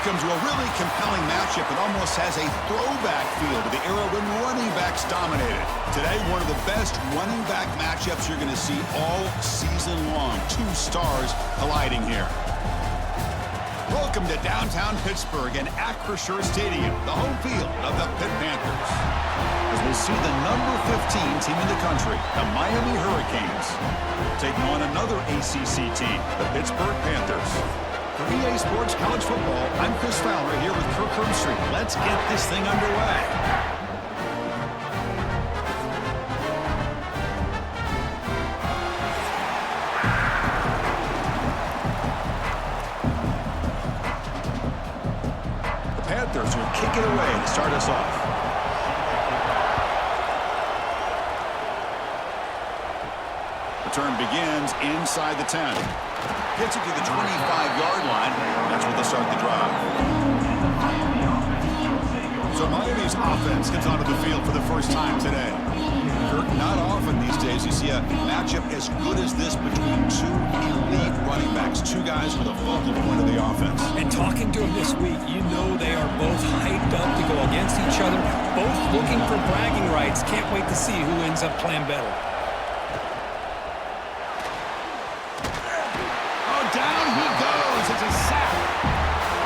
Welcome to a really compelling matchup. It almost has a throwback feel to the era when running backs dominated. Today, one of the best running back matchups you're going to see all season long. Two stars colliding here. Welcome to downtown Pittsburgh and Acrisure Stadium, the home field of the Pitt Panthers. As we'll see the number 15 team in the country, the Miami Hurricanes, taking on another ACC team, the Pittsburgh Panthers. For EA Sports College Football, I'm Chris Fowler here with Kirk Herbstreit. Let's get this thing underway. The Panthers will kick it away to start us off. Return begins inside the 10. Gets it to the 25-yard line. That's where they'll start the drive. So Miami's offense comes onto the field for the first time today. Kirk, not often these days you see a matchup as good as this between two elite running backs, two guys with a focal point of the offense. And talking to them this week, you know they are both hyped up to go against each other, both looking for bragging rights. Can't wait to see who ends up playing better.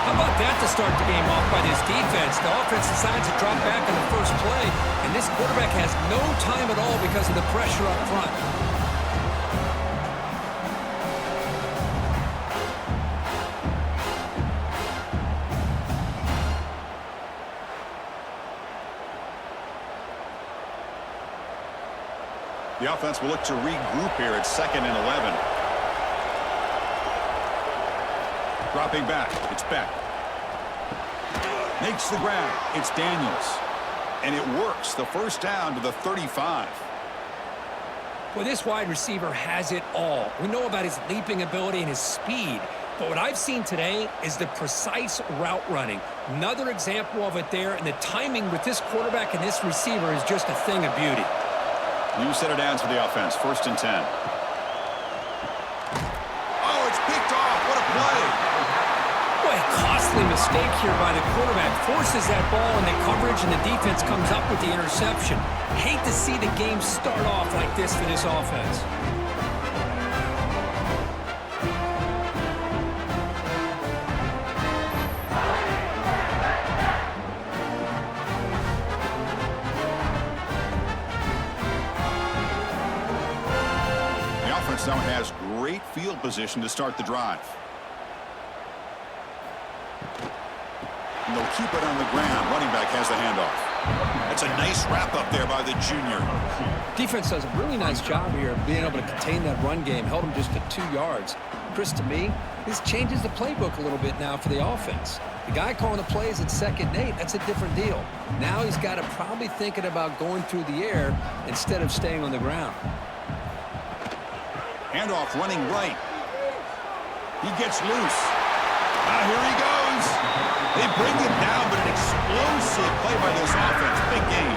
How about that to start the game off by this defense? The offense decides to drop back on the first play, and this quarterback has no time at all because of the pressure up front. The offense will look to regroup here at 2nd and 11. Dropping back, it's Beck. Makes the grab, it's Daniels. And it works, the first down to the 35. Well, this wide receiver has it all. We know about his leaping ability and his speed. But what I've seen today is the precise route running. Another example of it there, and the timing with this quarterback and this receiver is just a thing of beauty. New set of downs for the offense, 1st and 10. Oh, it's picked off, what a play! Boy, a costly mistake here by the quarterback. Forces that ball into coverage, and the defense comes up with the interception. Hate to see the game start off like this for this offense. The offense now has great field position to start the drive. And they'll keep it on the ground. Running back has the handoff. That's a nice wrap up there by the junior. Defense does a really nice job here of being able to contain that run game. Held him just to 2 yards. Chris, to me, this changes the playbook a little bit now for the offense. The guy calling the plays at 2nd and 8, that's a different deal. Now he's got to probably thinking about going through the air instead of staying on the ground. Handoff running right. He gets loose. Here he goes. They bring him down, but an explosive play by this offense. Big game.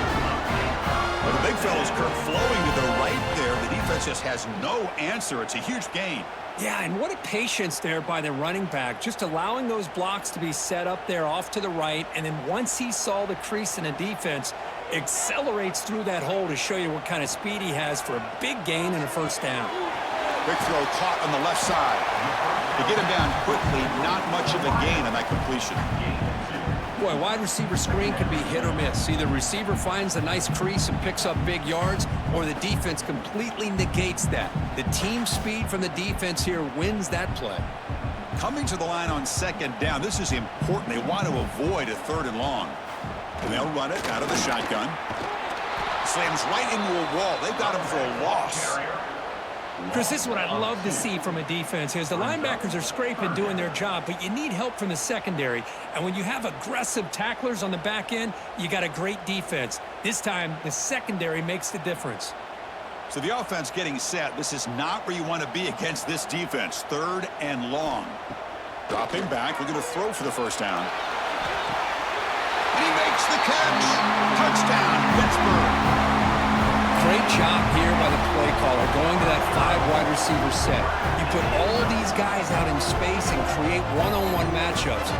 Well, the big fella's Kirk flowing to the right there. The defense just has no answer. It's a huge gain. Yeah, and what a patience there by the running back. Just allowing those blocks to be set up there off to the right. And then once he saw the crease in the defense, accelerates through that hole to show you what kind of speed he has for a big gain and a first down. Big throw caught on the left side. To get him down quickly, not much of a gain on that completion. Boy, wide receiver screen can be hit or miss. Either receiver finds a nice crease and picks up big yards, or the defense completely negates that. The team speed from the defense here wins that play. Coming to the line on 2nd down, this is important. They want to avoid a 3rd and long. And they'll run it out of the shotgun. Slams right into a wall. They've got him for a loss. Chris, this is what I'd love to see from a defense is the linebackers are scraping, doing their job, but you need help from the secondary. And when you have aggressive tacklers on the back end, you got a great defense. This time, the secondary makes the difference. So the offense getting set. This is not where you want to be against this defense. 3rd and long. Dropping back. We're going to throw for the first down. And he makes the catch. Touchdown, Pittsburgh. Great job here by the play caller, going to that 5 wide receiver set. You put all these guys out in space and create one-on-one matchups.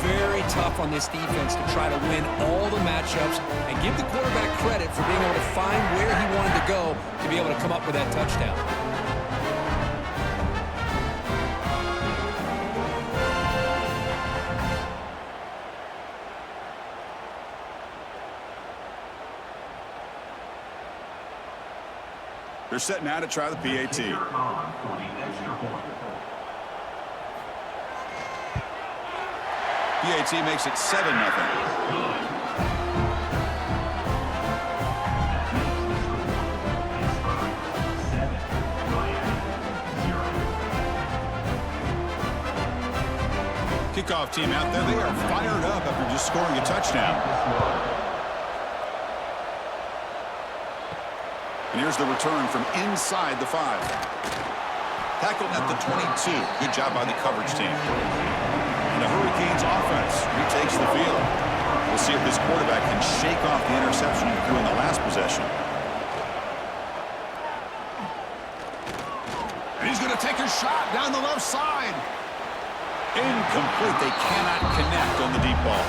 Very tough on this defense to try to win all the matchups and give the quarterback credit for being able to find where he wanted to go to be able to come up with that touchdown. They're set now to try the PAT. PAT makes it 7-0. Kickoff team out there. They are fired up after just scoring a touchdown. And here's the return from inside the 5. Tackled at the 22. Good job by the coverage team. And the Hurricanes offense retakes the field. We'll see if this quarterback can shake off the interception he threw in the last possession. And he's going to take a shot down the left side. Incomplete. They cannot connect on the deep ball.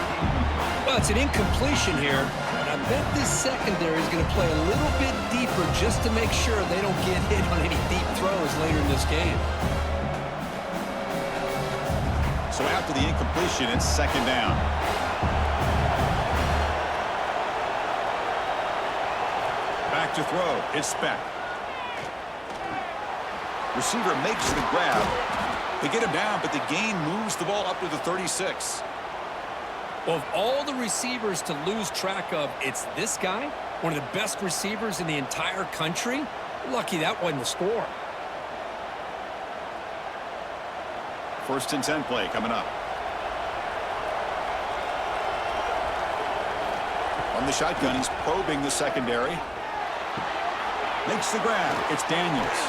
Well, it's an incompletion here. I bet this secondary is going to play a little bit deeper just to make sure they don't get hit on any deep throws later in this game. So after the incompletion, it's second down. Back to throw. It's Speck. Receiver makes the grab. They get him down, but the gain moves the ball up to the 36. Well, of all the receivers to lose track of, it's this guy, one of the best receivers in the entire country. Lucky that wasn't the score. 1st and 10 play coming up. On the shotgun, he's probing the secondary. Makes the grab. It's Daniels.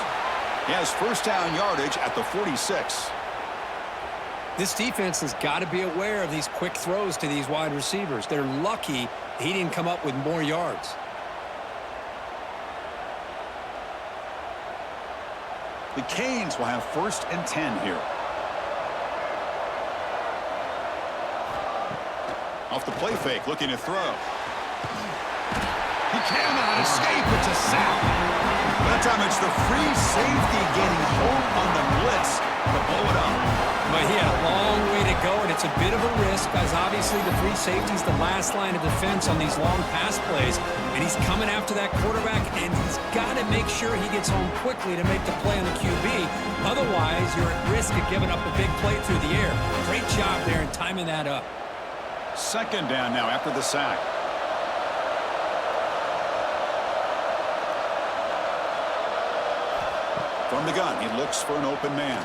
He has first down yardage at the 46. This defense has got to be aware of these quick throws to these wide receivers. They're lucky he didn't come up with more yards. The Canes will have 1st and 10 here. Off the play fake, looking to throw. He cannot escape. It's a sack. That time it's the free safety getting home on the blitz to blow it up. But he had a long way to go, and it's a bit of a risk because obviously the free safety is the last line of defense on these long pass plays, and he's coming after that quarterback, and he's got to make sure he gets home quickly to make the play on the QB. Otherwise, you're at risk of giving up a big play through the air. Great job there in timing that up. Second down now after the sack. From the gun, he looks for an open man.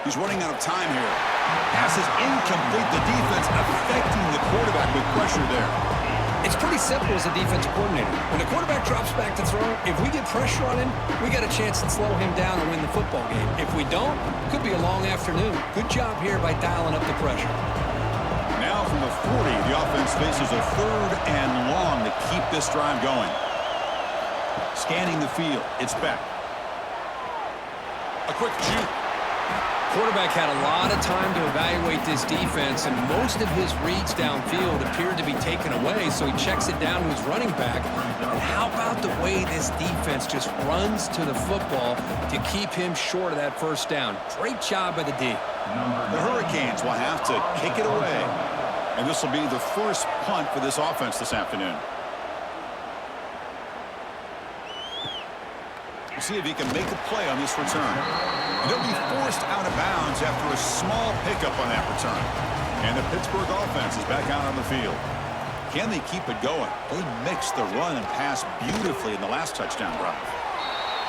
He's running out of time here. Pass is incomplete. The defense affecting the quarterback with pressure there. It's pretty simple as a defensive coordinator. When the quarterback drops back to throw, if we get pressure on him, we got a chance to slow him down and win the football game. If we don't, it could be a long afternoon. Good job here by dialing up the pressure. Now from the 40, the offense faces a 3rd and long to keep this drive going. Scanning the field, it's back. A quick juke. Quarterback had a lot of time to evaluate this defense, and most of his reads downfield appeared to be taken away, so he checks it down to his running back. And how about the way this defense just runs to the football to keep him short of that first down? Great job by the D. The Hurricanes will have to kick it away, and this will be the first punt for this offense this afternoon. We'll see if he can make a play on this return. And he'll be forced out of bounds after a small pickup on that return. And the Pittsburgh offense is back out on the field. Can they keep it going? They mixed the run and pass beautifully in the last touchdown drive.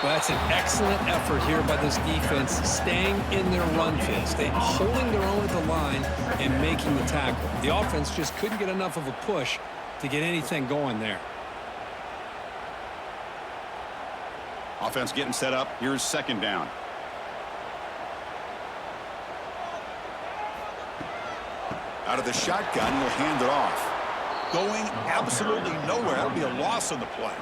Well, that's an excellent effort here by this defense, staying in their run phase. They holding their own at the line and making the tackle. The offense just couldn't get enough of a push to get anything going there. Offense getting set up. Here's second down. Out of the shotgun, he'll hand it off. Going absolutely nowhere. That'll be a loss on the play.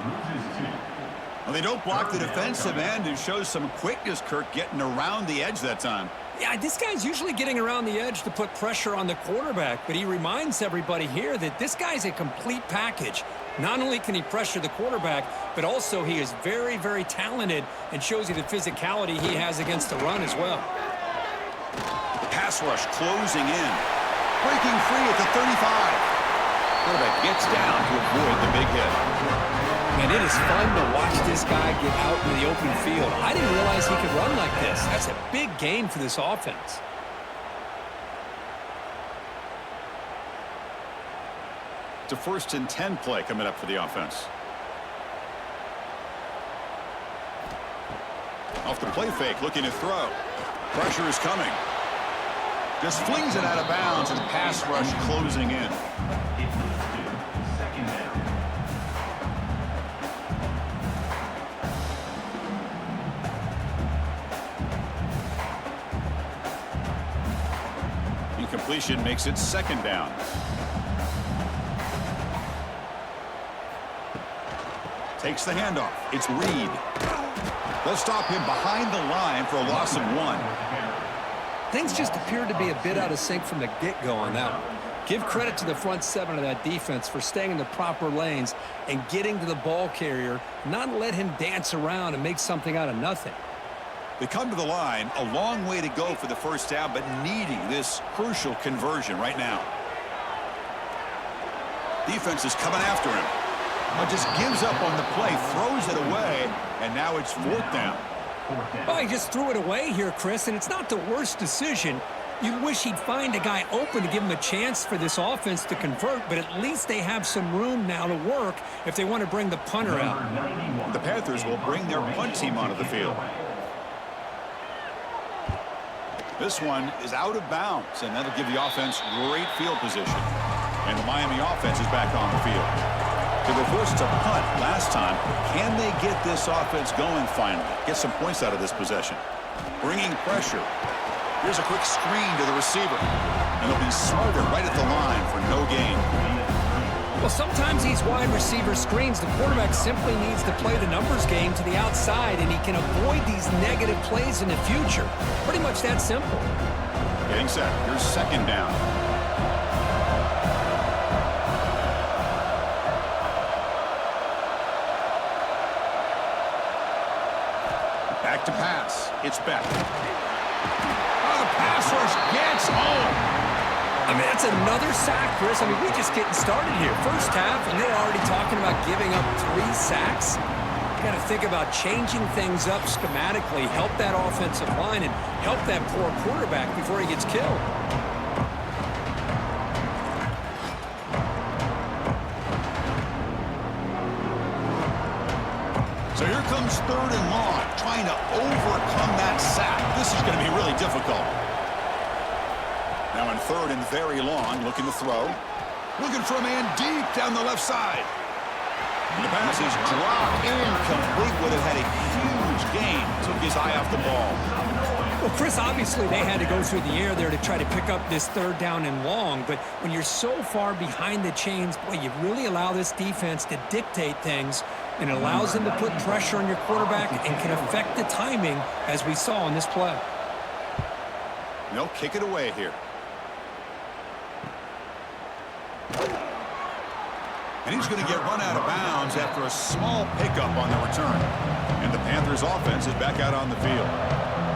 Well, they don't block the defensive end and shows some quickness, Kirk, getting around the edge that time. Yeah, this guy's usually getting around the edge to put pressure on the quarterback, but he reminds everybody here that this guy's a complete package. Not only can he pressure the quarterback, but also he is very, very talented and shows you the physicality he has against the run as well. Pass rush closing in. Breaking free at the 35. Quarterback gets down to avoid the big hit. And it is fun to watch this guy get out in the open field. I didn't realize he could run like this. That's a big gain for this offense. It's a 1st and 10 play coming up for the offense. Off the play fake, looking to throw. Pressure is coming. Just flings it out of bounds and pass rush closing in. Incompletion makes it 2nd down. Takes the handoff. It's Reed. They'll stop him behind the line for a loss of 1. Things just appeared to be a bit out of sync from the get-go on that one. Give credit to the front 7 of that defense for staying in the proper lanes and getting to the ball carrier, not let him dance around and make something out of nothing. They come to the line, a long way to go for the 1st down, but needing this crucial conversion right now. Defense is coming after him. But just gives up on the play, throws it away, and now it's 4th down. Well, he just threw it away here, Chris, and it's not the worst decision. You wish he'd find a guy open to give him a chance for this offense to convert, but at least they have some room now to work if they want to bring the punter out. The Panthers will bring their punt team onto the field. This one is out of bounds, and that'll give the offense great field position. And the Miami offense is back on the field. They were forced to punt last time. Can they get this offense going finally? Get some points out of this possession. Bringing pressure. Here's a quick screen to the receiver. And they'll be smarter right at the line for no gain. Well, sometimes these wide receiver screens, the quarterback simply needs to play the numbers game to the outside, and he can avoid these negative plays in the future. Pretty much that simple. Getting set. Here's 2nd down. Back to pass. It's Beck. Oh, the pass rush gets home. I mean, that's another sack, Chris. I mean, we're just getting started here. 1st half, and they're already talking about giving up 3 sacks. You got to think about changing things up schematically, help that offensive line, and help that poor quarterback before he gets killed. So here comes 3rd and long, trying to overcome that sack. This is going to be really difficult. Now in 3rd and very long, looking to throw. Looking for a man deep down the left side. And the pass is dropped. Incomplete. Would have had a huge gain. Took his eye off the ball. Well, Chris, obviously they had to go through the air there to try to pick up this 3rd down and long. But when you're so far behind the chains, boy, you really allow this defense to dictate things. And it allows them to put pressure on your quarterback and can affect the timing, as we saw on this play. They'll kick it away here. And he's going to get run out of bounds after a small pickup on the return. And the Panthers offense is back out on the field.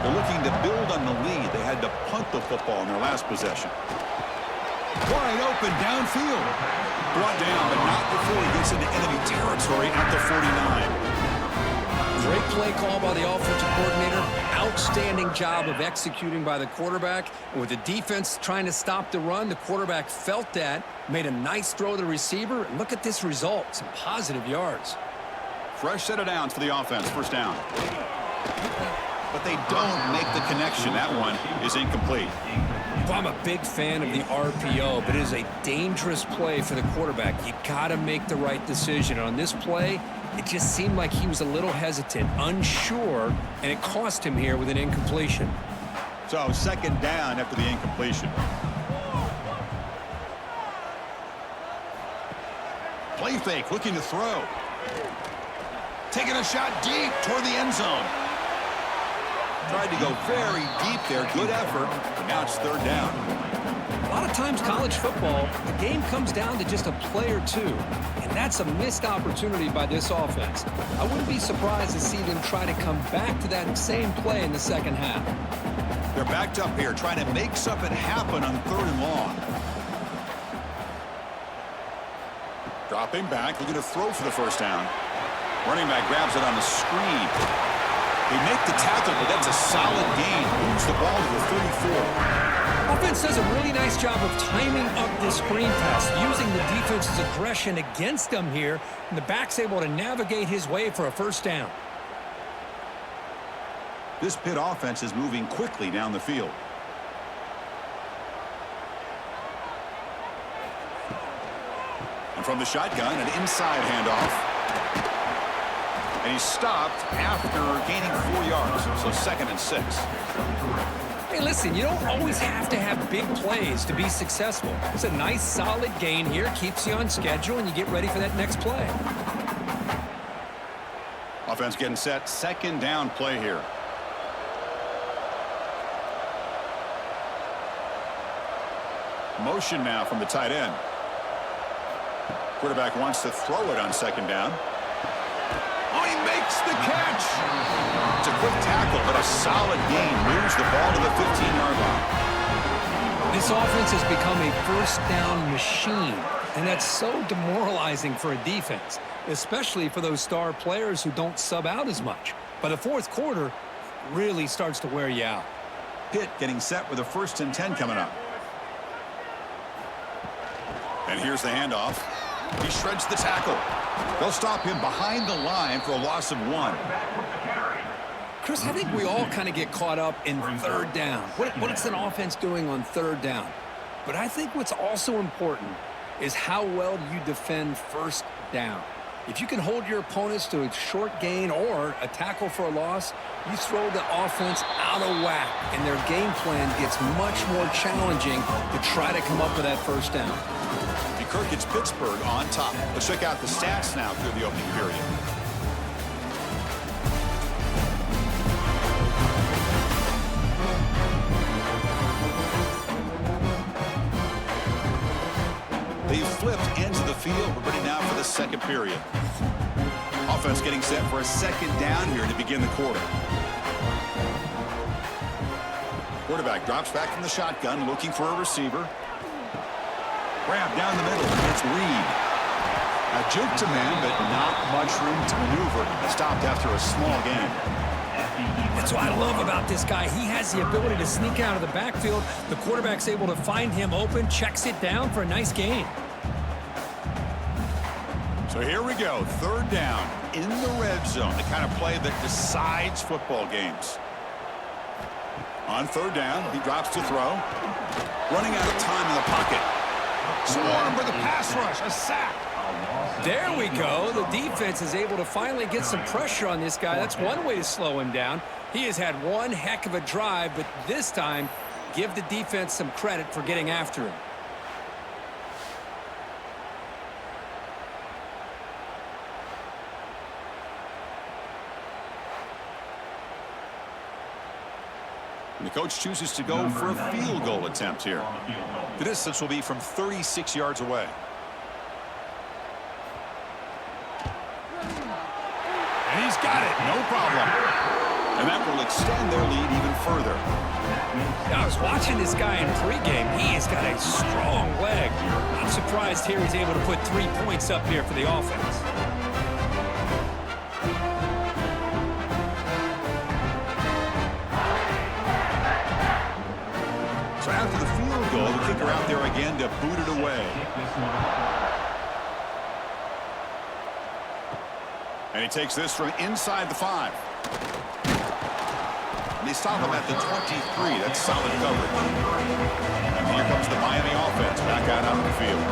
They're looking to build on the lead. They had to punt the football in their last possession. Wide open downfield. Brought down, but not before he gets into enemy territory at the 49. Great play call by the offensive coordinator. Outstanding job of executing by the quarterback. And with the defense trying to stop the run, the quarterback felt that, made a nice throw to the receiver. And look at this result, some positive yards. Fresh set of downs for the offense, 1st down. But they don't make the connection. That one is incomplete. Well, I'm a big fan of the RPO, but it is a dangerous play for the quarterback. You got to make the right decision. On this play, it just seemed like he was a little hesitant, unsure, and it cost him here with an incompletion. So 2nd down after the incompletion. Play fake, looking to throw. Taking a shot deep toward the end zone. Tried to go very deep there. Good effort. But now it's third down. A lot of times college football, the game comes down to just a play or two. And that's a missed opportunity by this offense. I wouldn't be surprised to see them try to come back to that same play in the second half. They're backed up here, trying to make something happen on third and long. Dropping back, looking to throw for the first down. Running back grabs it on the screen. They make the tackle, but that's a solid gain. Moves the ball to the 34. Offense does a really nice job of timing up this screen pass, using the defense's aggression against them here, and the back's able to navigate his way for a first down. This Pitt offense is moving quickly down the field. And from the shotgun, an inside handoff. And he's stopped after gaining 4 yards, so 2nd and 6. Hey, listen, you don't always have to have big plays to be successful. It's a nice, solid gain here, keeps you on schedule, and you get ready for that next play. Offense getting set, 2nd down play here. Motion now from the tight end. Quarterback wants to throw it on 2nd down. Oh, he makes the catch. It's a quick tackle, but a solid gain. Moves the ball to the 15-yard line. This offense has become a first down machine, and that's so demoralizing for a defense, especially for those star players who don't sub out as much. By the fourth quarter, it really starts to wear you out. Pitt getting set with a 1st and 10 coming up. And here's the handoff. He shreds the tackle. They'll stop him behind the line for a loss of 1. Chris, I think we all kind of get caught up in third down. What is an offense doing on third down? But I think what's also important is how well you defend first down. If you can hold your opponents to a short gain or a tackle for a loss, you throw the offense out of whack, and their game plan gets much more challenging to try to come up with that first down. Kirk gets Pittsburgh on top. Let's check out the stats now through the opening period. They flipped ends of the field. We're ready now for the second period. Offense getting set for a 2nd down here to begin the quarter. Quarterback drops back from the shotgun, looking for a receiver. Grab down the middle. It's Reed. A juke to man, but not much room to maneuver. Stopped after a small gain. That's what I love about this guy. He has the ability to sneak out of the backfield. The quarterback's able to find him open, checks it down for a nice gain. So here we go. 3rd down in the red zone. The kind of play that decides football games. On 3rd down, he drops to throw. Running out of time in the pocket. Swarm with a pass rush, a sack. There we go. The defense is able to finally get some pressure on this guy. That's one way to slow him down. He has had one heck of a drive, but this time, give the defense some credit for getting after him. And the coach chooses to go for a field goal attempt here. The distance will be from 36 yards away. And he's got it, no problem. And that will extend their lead even further. I was watching this guy in pregame. He has got a strong leg. I'm surprised here he's able to put 3 points up here for the offense. So after the field goal, the kicker out there again to boot it away. And he takes this from inside the 5. And they stop him at the 23. That's solid coverage. And here comes the Miami offense back out on the field.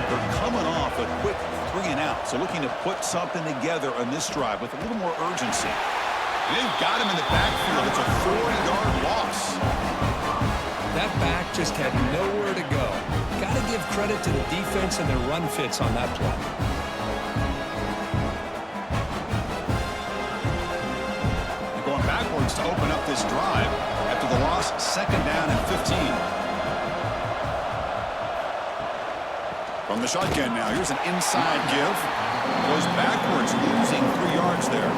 They're coming off a quick 3 and out, so looking to put something together on this drive with a little more urgency. And they've got him in the backfield. It's a 4-yard loss. That back just had nowhere to go. Got to give credit to the defense and their run fits on that play. backwards to open up this drive after the loss, 2nd down and 15. From the shotgun now, here's an inside give. Goes backwards, losing 3 yards there.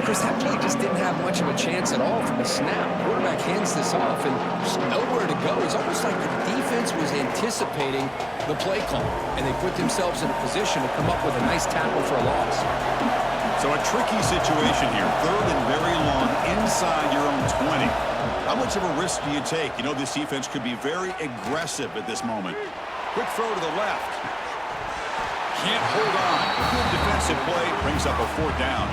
Chris, that play just didn't have much of a chance at all from the snap. Quarterback hands this off, and there's nowhere to go. It's almost like the defense was anticipating the play call, and they put themselves in a position to come up with a nice tackle for a loss. So a tricky situation here. 3rd and very long inside your own 20. How much of a risk do you take? You know this defense could be very aggressive at this moment. Quick throw to the left. Can't hold on. Good defensive play brings up a 4th down.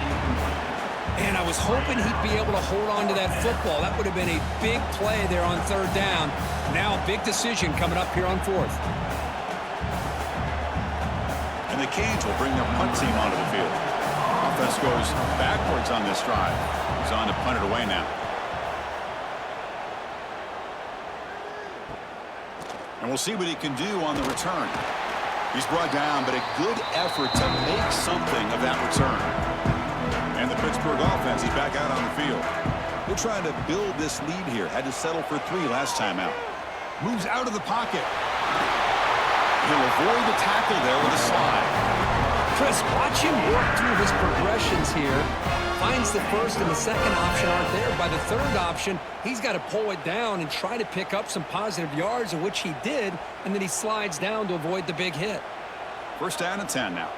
And I was hoping he'd be able to hold on to that football. That would have been a big play there on 3rd down. Now a big decision coming up here on 4th. And the Canes will bring their punt team onto the field. Offense goes backwards on this drive. He's on to punt it away now. And we'll see what he can do on the return. He's brought down, but a good effort to make something of that return. And the Pittsburgh offense is back out on the field. They're trying to build this lead here. Had to settle for 3 last time out. Moves out of the pocket. He'll avoid the tackle there with a slide. Chris, watch him work through his progressions here. Finds the 1st and the 2nd option aren't there. By the 3rd option, he's got to pull it down and try to pick up some positive yards, of which he did, and then he slides down to avoid the big hit. 1st down and 10 now.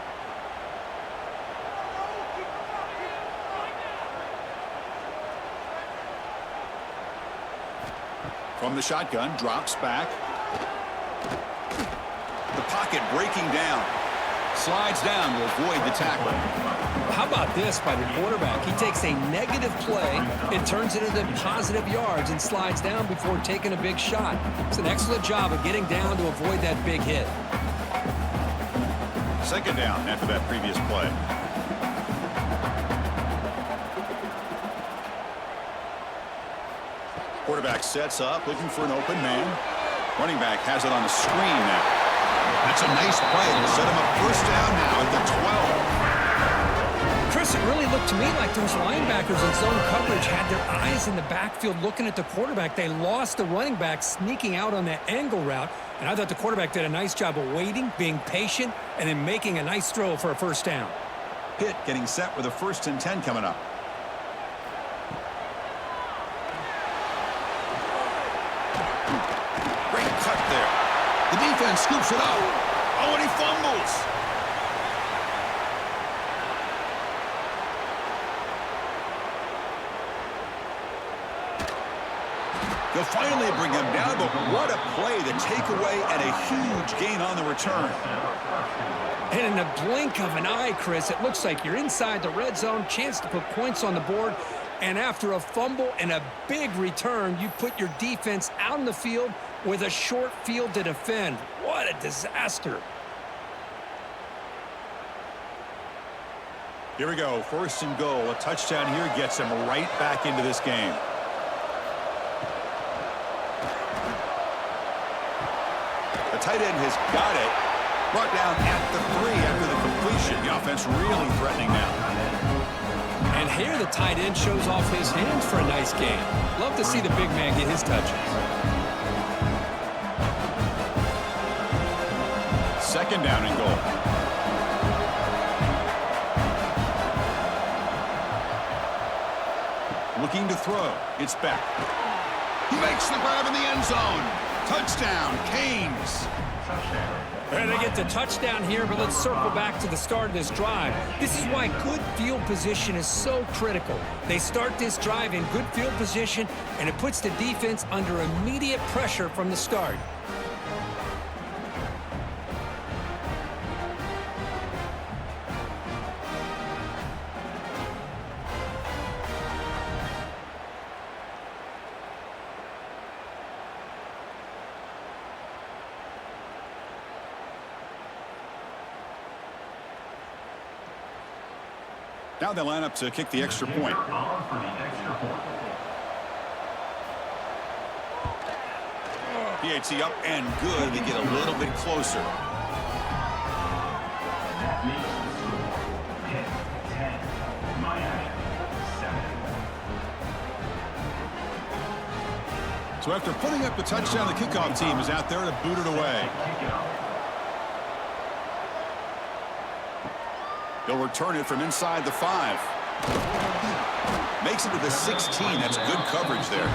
From the shotgun, drops back. The pocket breaking down. Slides down to avoid the tackle. How about this by the quarterback? He takes a negative play and turns it into positive yards and slides down before taking a big shot. It's an excellent job of getting down to avoid that big hit. 2nd down after that previous play. Quarterback sets up, looking for an open man. Running back has it on the screen now. That's a nice play to set him up 1st down now at the 12. Chris, it really looked to me like those linebackers in zone coverage had their eyes in the backfield looking at the quarterback. They lost the running back sneaking out on that angle route, and I thought the quarterback did a nice job of waiting, being patient, and then making a nice throw for a 1st down. Pitt getting set with a 1st and 10 coming up. Great cut there. The defense scoops it up. Oh, and he fumbles. They'll finally bring him down, but what a play, the takeaway and a huge gain on the return. And in the blink of an eye, Chris, it looks like you're inside the red zone, chance to put points on the board, and after a fumble and a big return, you put your defense out in the field with a short field to defend. What a disaster. Here we go, 1st and goal. A touchdown here gets him right back into this game. The tight end has got it. Brought down at the 3 after the completion. The offense really threatening now. And here the tight end shows off his hands for a nice game. Love to see the big man get his touches. 2nd down and goal. Looking to throw. It's back. He makes the grab in the end zone. Touchdown, Canes. And they get the touchdown here, but let's circle back to the start of this drive. This is why good field position is so critical. They start this drive in good field position, and it puts the defense under immediate pressure from the start. Now they line up to kick the extra point. PAT up and good. They get a little bit closer. So after putting up the touchdown, the kickoff team is out there to boot it away. They'll return it from inside the 5. Makes it to the 16. That's good coverage there.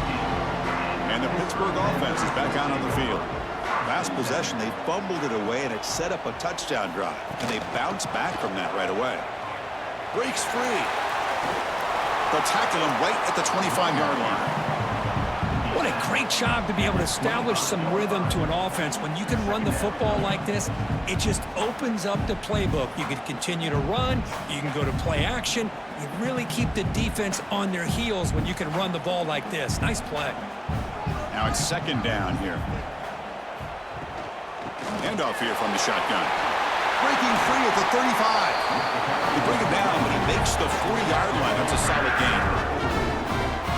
And the Pittsburgh offense is back out on the field. Last possession, they fumbled it away, and it set up a touchdown drive. And they bounced back from that right away. Breaks free. They'll tackle him right at the 25-yard line. What a great job to be able to establish some rhythm to an offense. When you can run the football like this, it just opens up the playbook. You can continue to run. You can go to play action. You really keep the defense on their heels when you can run the ball like this. Nice play. Now it's second down here. Handoff here from the shotgun. Breaking free at the 35. They bring it down, but he makes the 40-yard line. That's a solid gain.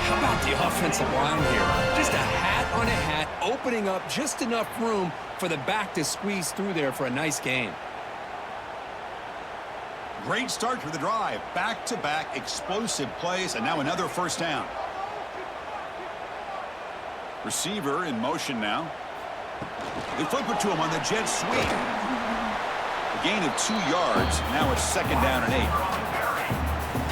How about the offensive line here? Just a hat on a hat, opening up just enough room for the back to squeeze through there for a nice gain. Great start to the drive. Back-to-back explosive plays, and now another first down. Receiver in motion now. They flip it to him on the jet sweep. A gain of 2 yards. Now it's second down and 8.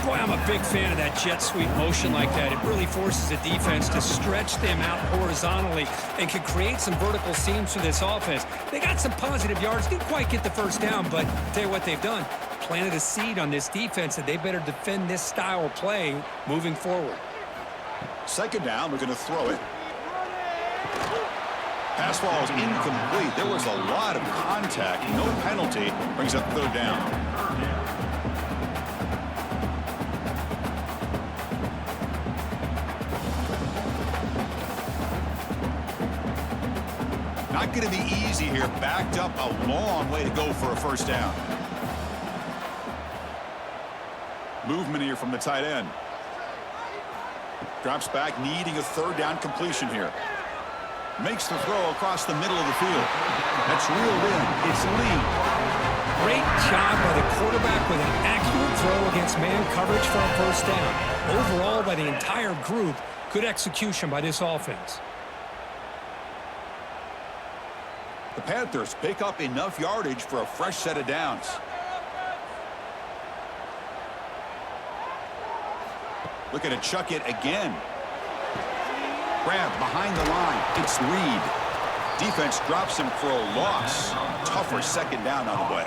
Boy, I'm a big fan of that jet sweep motion like that. It really forces the defense to stretch them out horizontally and can create some vertical seams for this offense. They got some positive yards. Didn't quite get the first down, but I'll tell you what they've done. Planted a seed on this defense, and they better defend this style of play moving forward. Second down, we're going to throw it. Pass ball is incomplete. There was a lot of contact. No penalty. Brings up third down. Not going to be easy here. Backed up a long way to go for a first down. Movement here from the tight end. Drops back, needing a third down completion here. Makes the throw across the middle of the field. That's reeled in. It's Lee. Great job by the quarterback with an accurate throw against man coverage for a first down. Overall, by the entire group, good execution by this offense. The Panthers pick up enough yardage for a fresh set of downs. Looking to chuck it again. Grab behind the line. It's Reed. Defense drops him for a loss. Tougher second down on the way.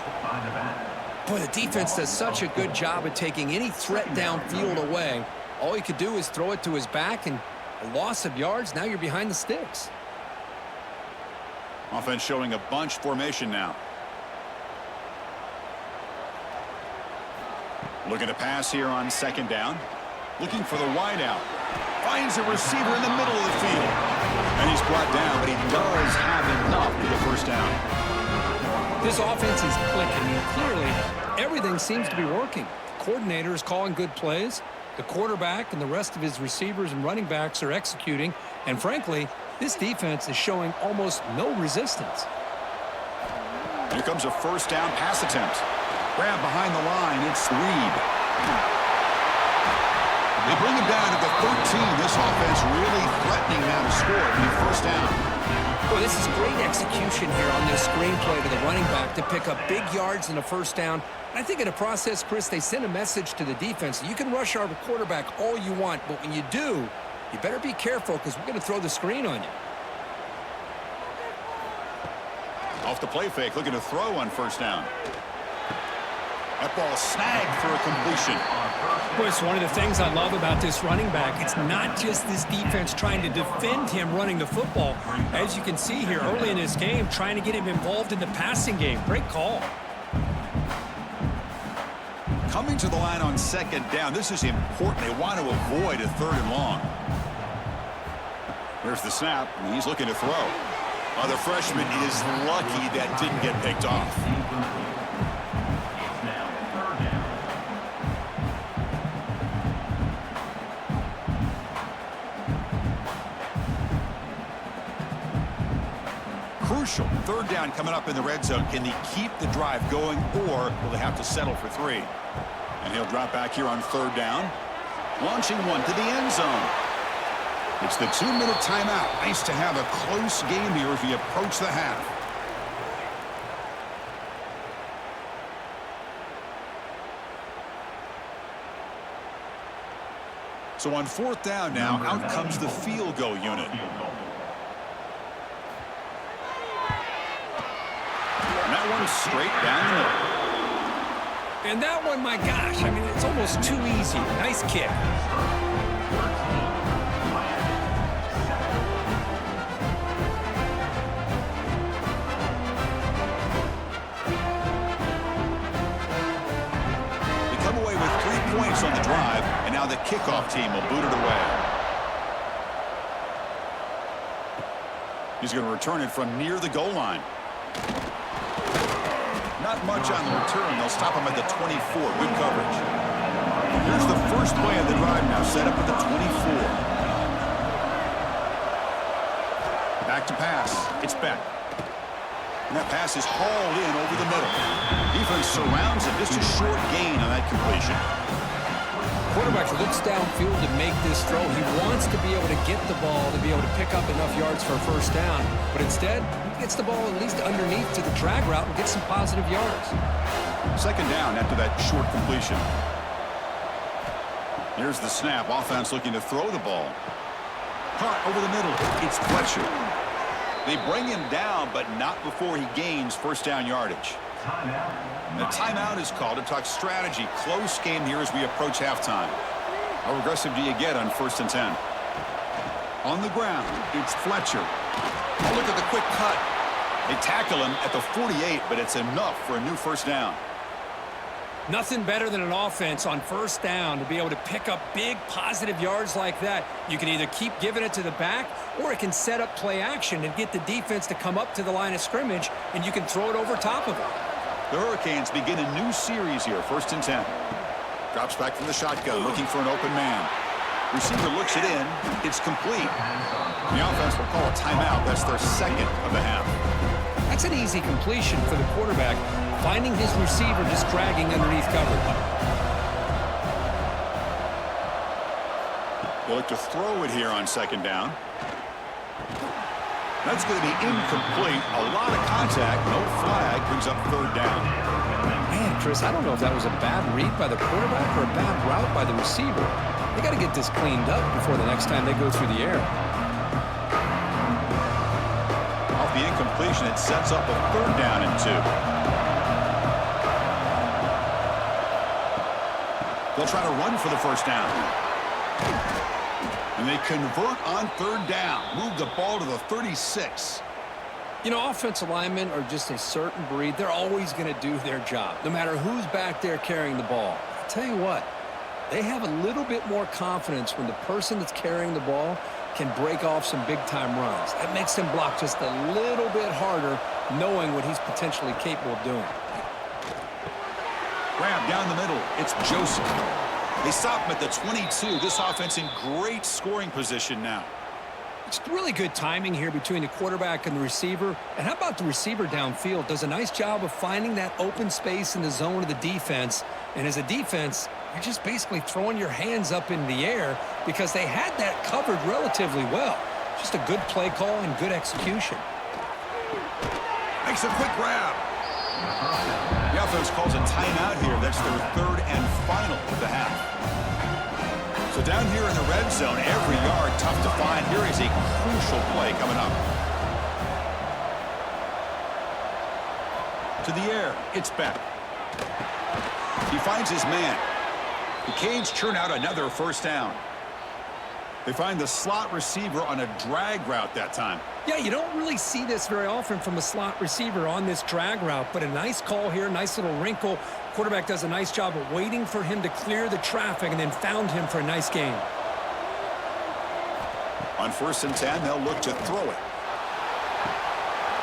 Boy, the defense does such a good job of taking any threat downfield away. All he could do is throw it to his back, and a loss of yards, now you're behind the sticks. Offense showing a bunch formation now. Looking to pass here on second down. Looking for the wideout. Finds a receiver in the middle of the field. And he's brought down, but he does have enough for the first down. This offense is clicking, and clearly everything seems to be working. The coordinator is calling good plays. The quarterback and the rest of his receivers and running backs are executing. And frankly, this defense is showing almost no resistance. Here comes a first down pass attempt. Grab behind the line. It's Reed. They bring him down at the 13. This offense really threatening now to score the first down. Well, this is great execution here on this screenplay to the running back to pick up big yards in a first down. And I think in the process, Chris, they send a message to the defense. You can rush our quarterback all you want, but when you do, you better be careful because we're going to throw the screen on you. Off the play fake, looking to throw on first down. That ball snagged for a completion. Well, it's one of the things I love about this running back. It's not just this defense trying to defend him running the football. As you can see here early in this game, trying to get him involved in the passing game. Great call. Coming to the line on second down. This is important. They want to avoid a third and long. Here's the snap. And he's looking to throw. The freshman is lucky that didn't get picked off. Crucial. Third down coming up in the red zone. Can they keep the drive going, or will they have to settle for 3? And he'll drop back here on third down. Launching one to the end zone. It's the 2-minute timeout. Nice to have a close game here as we approach the half. So on 4th down now, out comes the field goal unit. And that one's straight down the middle. And that one, my gosh, I mean, it's almost too easy. Nice kick. We come away with 3 points on the drive, and now the kickoff team will boot it away. He's going to return it from near the goal line. Not much on the return. They'll stop him at the 24. Good coverage. Here's the first play of the drive now, set up at the 24. Back to pass. It's Beck. And that pass is hauled in over the middle. Defense surrounds him. Just a short gain on that completion. Quarterback looks downfield to make this throw. He wants to be able to get the ball to be able to pick up enough yards for a first down. But instead, he gets the ball at least underneath to the drag route and gets some positive yards. Second down after that short completion. Here's the snap. Offense looking to throw the ball. Caught over the middle. It's Fletcher. They bring him down, but not before he gains first down yardage. The timeout is called to talk strategy. Close game here as we approach halftime. How aggressive do you get on 1st and 10? On the ground, it's Fletcher. Oh, look at the quick cut. They tackle him at the 48, but it's enough for a new first down. Nothing better than an offense on first down to be able to pick up big positive yards like that. You can either keep giving it to the back, or it can set up play action and get the defense to come up to the line of scrimmage, and you can throw it over top of it. The Hurricanes begin a new series here, 1st and 10. Drops back from the shotgun, looking for an open man. Receiver looks it in. It's complete. The offense will call a timeout. That's their second of the half. That's an easy completion for the quarterback, finding his receiver just dragging underneath coverage. They look to throw it here on 2nd down. That's going to be incomplete. A lot of contact. No flag. Brings up 3rd down. Man, Chris, I don't know if that was a bad read by the quarterback or a bad route by the receiver. They got to get this cleaned up before the next time they go through the air. Off the incompletion, it sets up a 3rd down and 2. They'll try to run for the first down. And they convert on 3rd down. Move the ball to the 36. You know, offensive linemen are just a certain breed. They're always going to do their job, no matter who's back there carrying the ball. I'll tell you what, they have a little bit more confidence when the person that's carrying the ball can break off some big-time runs. That makes them block just a little bit harder, knowing what he's potentially capable of doing. Grab down the middle. It's Joseph. They stop him at the 22. This offense in great scoring position now. It's really good timing here between the quarterback and the receiver. And how about the receiver downfield? Does a nice job of finding that open space in the zone of the defense. And as a defense, you're just basically throwing your hands up in the air because they had that covered relatively well. Just a good play call and good execution. Makes a quick grab. The offense calls a timeout here. That's their 3rd and final of the half. So down here in the red zone, every yard tough to find. Here is a crucial play coming up. To the air, it's Beck. He finds his man. The Canes churn out another first down. They find the slot receiver on a drag route that time. Yeah, you don't really see this very often from a slot receiver on this drag route, but a nice call here, nice little wrinkle. Quarterback does a nice job of waiting for him to clear the traffic and then found him for a nice gain. On 1st and 10, they'll look to throw it.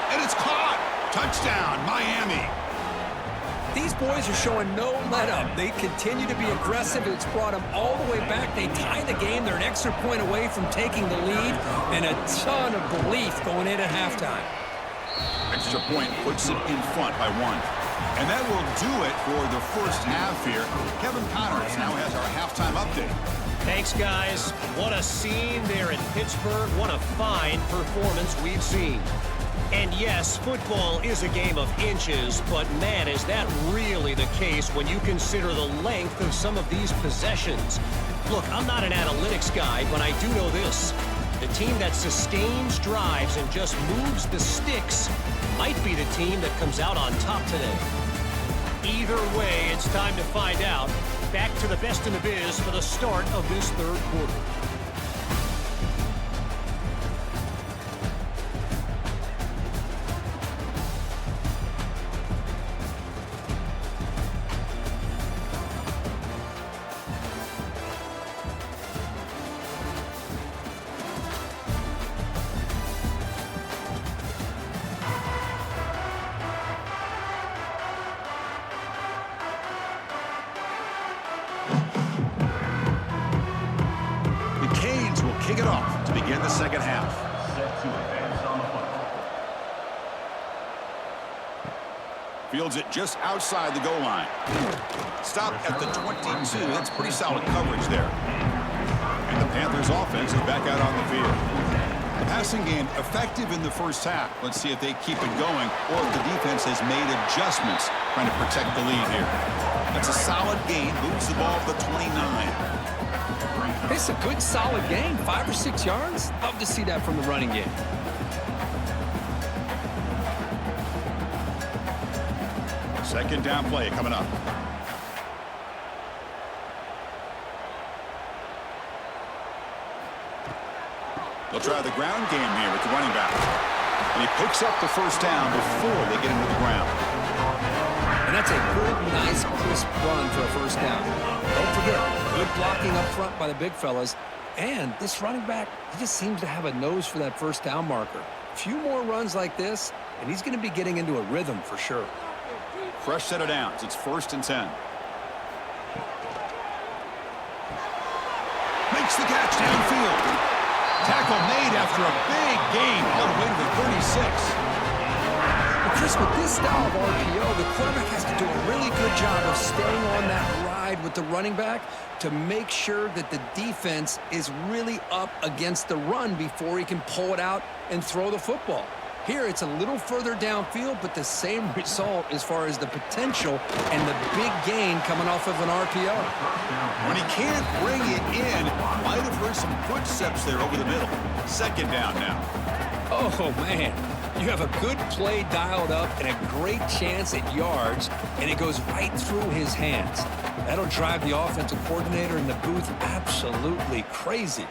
And it's caught! Touchdown, Miami! These boys are showing no let-up. They continue to be aggressive. It's brought them all the way back. They tie the game. They're an extra point away from taking the lead, and a ton of belief going into halftime. Extra point puts it in front by 1. And that will do it for the first half here. Kevin Connors now has our halftime update. Thanks, guys. What a scene there in Pittsburgh. What a fine performance we've seen. And yes, football is a game of inches, but man, is that really the case when you consider the length of some of these possessions. Look, I'm not an analytics guy, but I do know this. The team that sustains drives and just moves the sticks might be the team that comes out on top today. Either way, it's time to find out. Back to the best in the biz for the start of this third quarter. Kick it off to begin the second half. Fields it just outside the goal line. Stop at the 22. That's pretty solid coverage there. And the Panthers offense is back out on the field. The passing game effective in the first half. Let's see if they keep it going or if the defense has made adjustments trying to protect the lead here. That's a solid gain. Moves the ball to the 29. It's a good, solid game. 5 or 6 yards. Love to see that from the running game. Second down play coming up. They'll try the ground game here with the running back. And he picks up the first down before they get into the ground. And that's a good, nice, crisp run for a first down. Don't forget, good blocking up front by the big fellas. And this running back, he just seems to have a nose for that first down marker. A few more runs like this, and he's going to be getting into a rhythm for sure. Fresh set of downs. It's 1st and 10. Makes the catch downfield. Tackle made after a big gain all the way to the 36. Chris, with this style of RPO, the quarterback has to do a really good job of staying on that ride with the running back to make sure that the defense is really up against the run before he can pull it out and throw the football. Here, it's a little further downfield, but the same result as far as the potential and the big gain coming off of an RPO. When he can't bring it in, might have heard some footsteps there over the middle. Second down now. Oh, man. You have a good play dialed up and a great chance at yards, and it goes right through his hands. That'll drive the offensive coordinator in the booth absolutely crazy.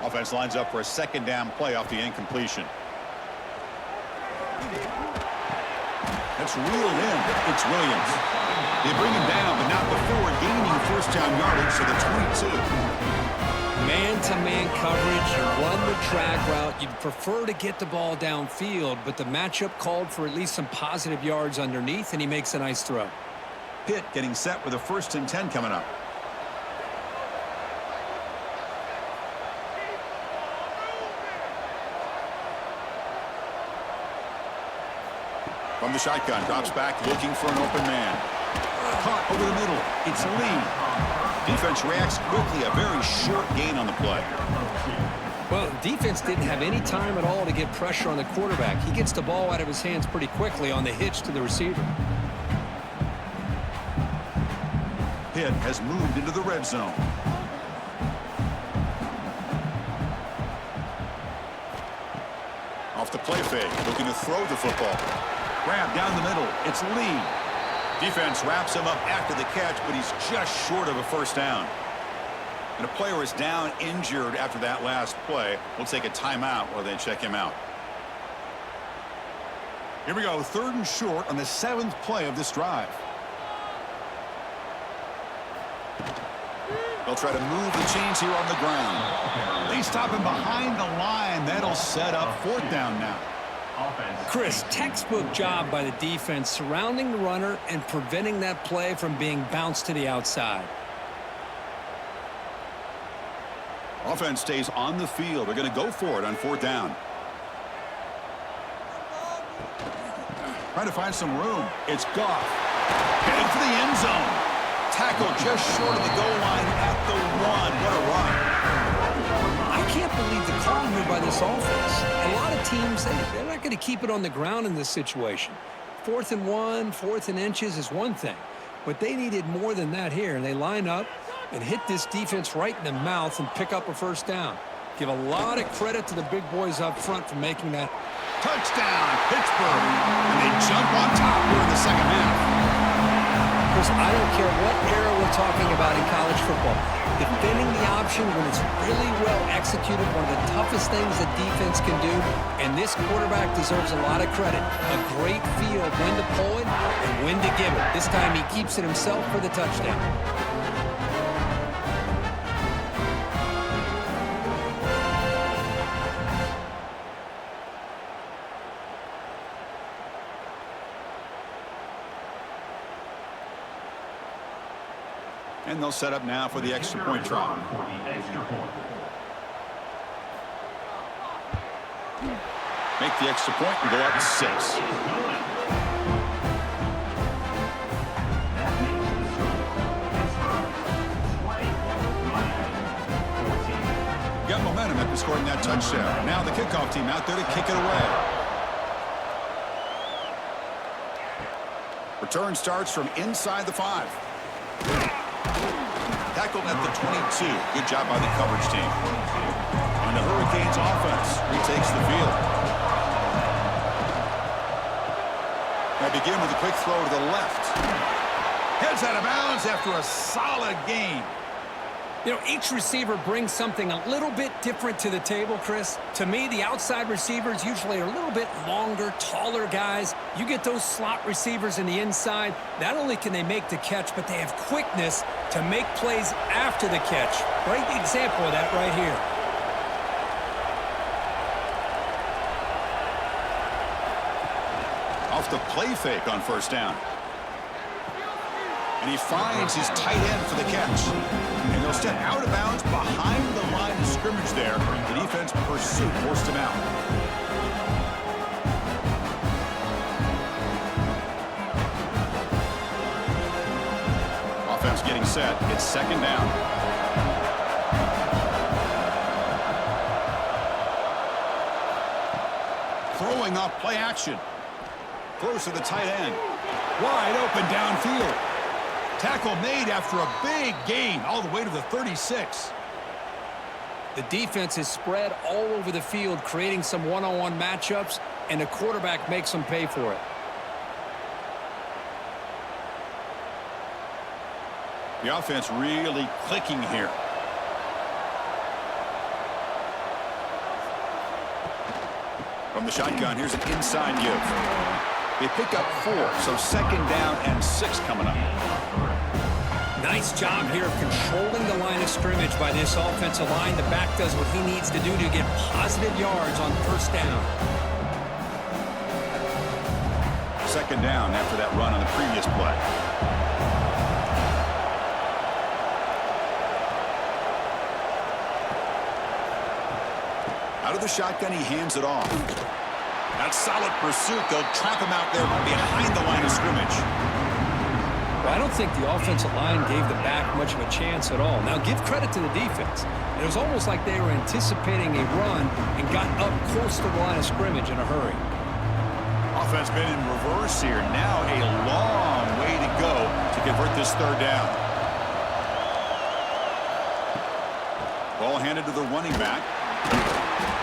Offense lines up for a second down play off the incompletion. That's reeled in. It's Williams. They bring him down, but not before gaining first down yardage to the 22. Man-to-man coverage, you run the drag route. You'd prefer to get the ball downfield, but the matchup called for at least some positive yards underneath, and he makes a nice throw. Pitt getting set with a 1st and 10 coming up. From the shotgun, drops back, looking for an open man. Caught over the middle. It's Lee. Defense reacts quickly. A very short gain on the play. Well, defense didn't have any time at all to get pressure on the quarterback. He gets the ball out of his hands pretty quickly on the hitch to the receiver. Pitt has moved into the red zone. Off the play fake, looking to throw the football. Grab down the middle. It's Lee. Defense wraps him up after the catch, but he's just short of a first down. And a player is down injured after that last play. We'll take a timeout while they check him out. Here we go, 3rd and short on the 7th play of this drive. They'll try to move the chains here on the ground. They stop him behind the line. That'll set up 4th down now. Chris, textbook job by the defense surrounding the runner and preventing that play from being bounced to the outside. Offense stays on the field. They're going to go for it on 4th down. Trying to find some room. It's Goff. Heading for the end zone. Tackle just short of the goal line at the 1. What a run. I can't believe the call here by this offense. A lot of teams, they're not going to keep it on the ground in this situation. 4th and 1, 4th and inches is one thing. But they needed more than that here. And they line up and hit this defense right in the mouth and pick up a first down. Give a lot of credit to the big boys up front for making that. Touchdown, Pittsburgh. And they jump on top here in the second half. Chris, I don't care what era we're talking about in college football. Defending the option when it's really well executed, one of the toughest things that defense can do, and this quarterback deserves a lot of credit. A great feel of when to pull it and when to give it. This time he keeps it himself for the touchdown. And they'll set up now for the extra point try. Make the extra point and go up 6. Got momentum after scoring that touchdown. Now the kickoff team out there to kick it away. Return starts from inside the 5. Tackled at the 22. Good job by the coverage team. And the Hurricanes offense retakes the field. They begin with a quick throw to the left. Heads out of bounds after a solid gain. You know, each receiver brings something a little bit different to the table, Chris. To me, the outside receivers usually are a little bit longer, taller guys. You get those slot receivers in the inside, not only can they make the catch, but they have quickness to make plays after the catch. Great example of that right here. Off the play fake on first down. And he finds his tight end for the catch. And he'll step out of bounds behind the line of scrimmage there. The defense pursuit forced him out. Offense getting set. It's second down. Throwing off play action. Close to the tight end. Wide open downfield. Tackle made after a big gain all the way to the 36. The defense is spread all over the field, creating some one-on-one matchups, and the quarterback makes them pay for it. The offense really clicking here. From the shotgun, here's an inside give. They pick up 4, so second down and 6 coming up. Nice job here of controlling the line of scrimmage by this offensive line. The back does what he needs to do to get positive yards on first down. Second down after that run on the previous play. Out of the shotgun, he hands it off. That's solid pursuit. They'll trap him out there behind the line of scrimmage. Well, I don't think the offensive line gave the back much of a chance at all. Now, give credit to the defense. It was almost like they were anticipating a run and got up close to the line of scrimmage in a hurry. Offense been in reverse here. Now a long way to go to convert this third down. Ball handed to the running back.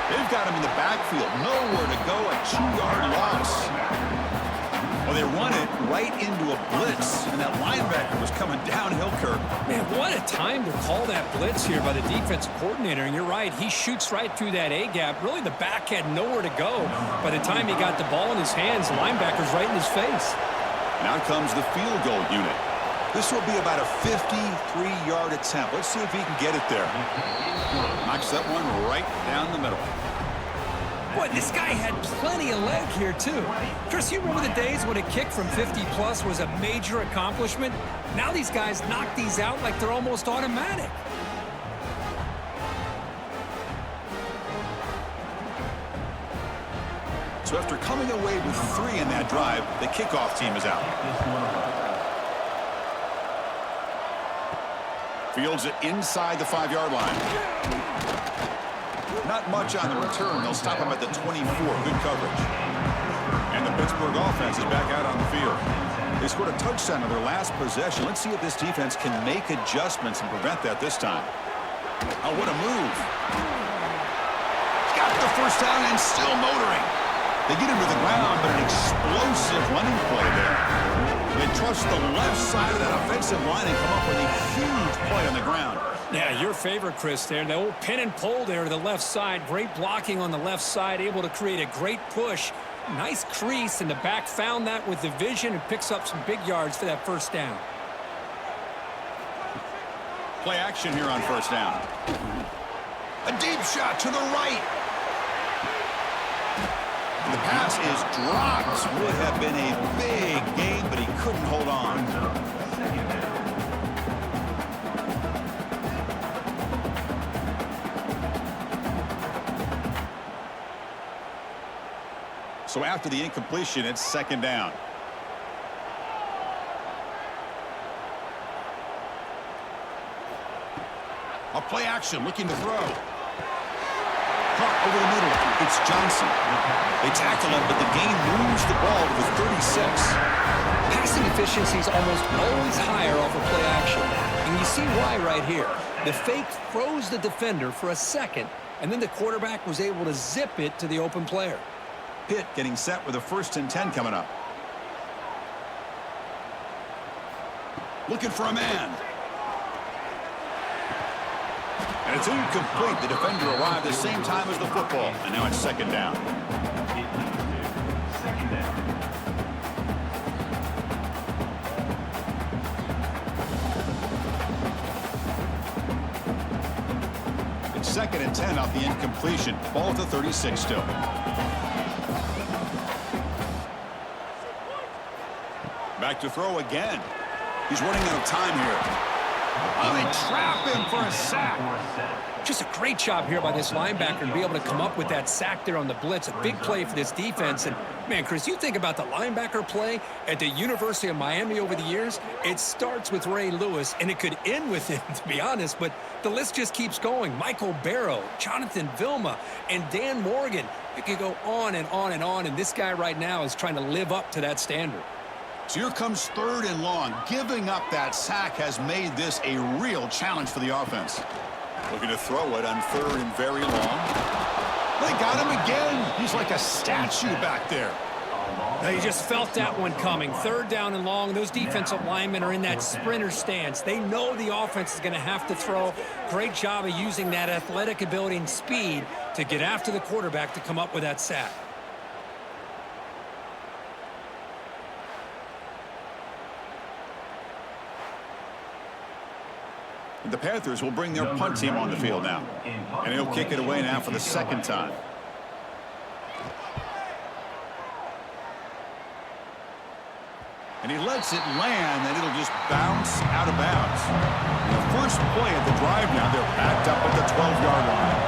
They've got him in the backfield. Nowhere to go. A 2-yard loss. Well, they run it right into a blitz, and that linebacker was coming downhill, Kirk. Man, what a time to call that blitz here by the defensive coordinator. And you're right, he shoots right through that A-gap. Really, the back had nowhere to go. By the time he got the ball in his hands, the linebacker's right in his face. Now comes the field goal unit. This will be about a 53-yard attempt. Let's see if he can get it there. Knocks that one right down the middle. Boy, this guy had plenty of leg here, too. Chris, you remember the days when a kick from 50-plus was a major accomplishment? Now these guys knock these out like they're almost automatic. So after coming away with 3 in that drive, the kickoff team is out. Fields it inside the 5-yard line. Not much on the return. They'll stop him at the 24. Good coverage. And the Pittsburgh offense is back out on the field. They scored a touchdown on their last possession. Let's see if this defense can make adjustments and prevent that this time. Oh, what a move. Got the first down and still motoring. They get him to the ground, but an explosive running play there. They trust the left side of that offensive line and come up with a huge play on the ground. Yeah, your favorite, Chris, there. The old pin and pull there to the left side. Great blocking on the left side, able to create a great push. Nice crease, and the back found that with the vision and picks up some big yards for that first down. Play action here on first down. A deep shot to the right. The pass is dropped. Would have been a big gain, but he couldn't hold on. So after the incompletion, it's second down. A play action, looking to throw. Caught over the middle. It's Johnson. They tackle him, but the gain moves the ball to the 36. Passing efficiency is almost always higher off of play action. And you see why right here. The fake froze the defender for a second, and then the quarterback was able to zip it to the open player. Pitt getting set with a 1st and 10 coming up. Looking for a man. And it's incomplete. The defender arrived the same time as the football. And now it's second down. It's 2nd and 10 off the incompletion. Ball at the 36 still. Back to throw again. He's running out of time here. Oh, they trap him for a sack. Just a great job here by this linebacker to be able to come up with that sack there on the blitz. A big play for this defense. And, man, Chris, you think about the linebacker play at the University of Miami over the years, it starts with Ray Lewis, and it could end with him, to be honest. But the list just keeps going. Michael Barrow, Jonathan Vilma, and Dan Morgan. It could go on and on and on, and this guy right now is trying to live up to that standard. So here comes 3rd and long. Giving up that sack has made this a real challenge for the offense. Looking to throw it on 3rd and very long. They got him again. He's like a statue back there. They just felt that one coming. 3rd down and long. Those defensive linemen are in that sprinter stance. They know the offense is going to have to throw. Great job of using that athletic ability and speed to get after the quarterback to come up with that sack. The Panthers will bring their punt team on the field now. And he'll kick it away now for the 2nd time. And he lets it land, and it'll just bounce out of bounds. And the first play of the drive now, they're backed up at the 12-yard line.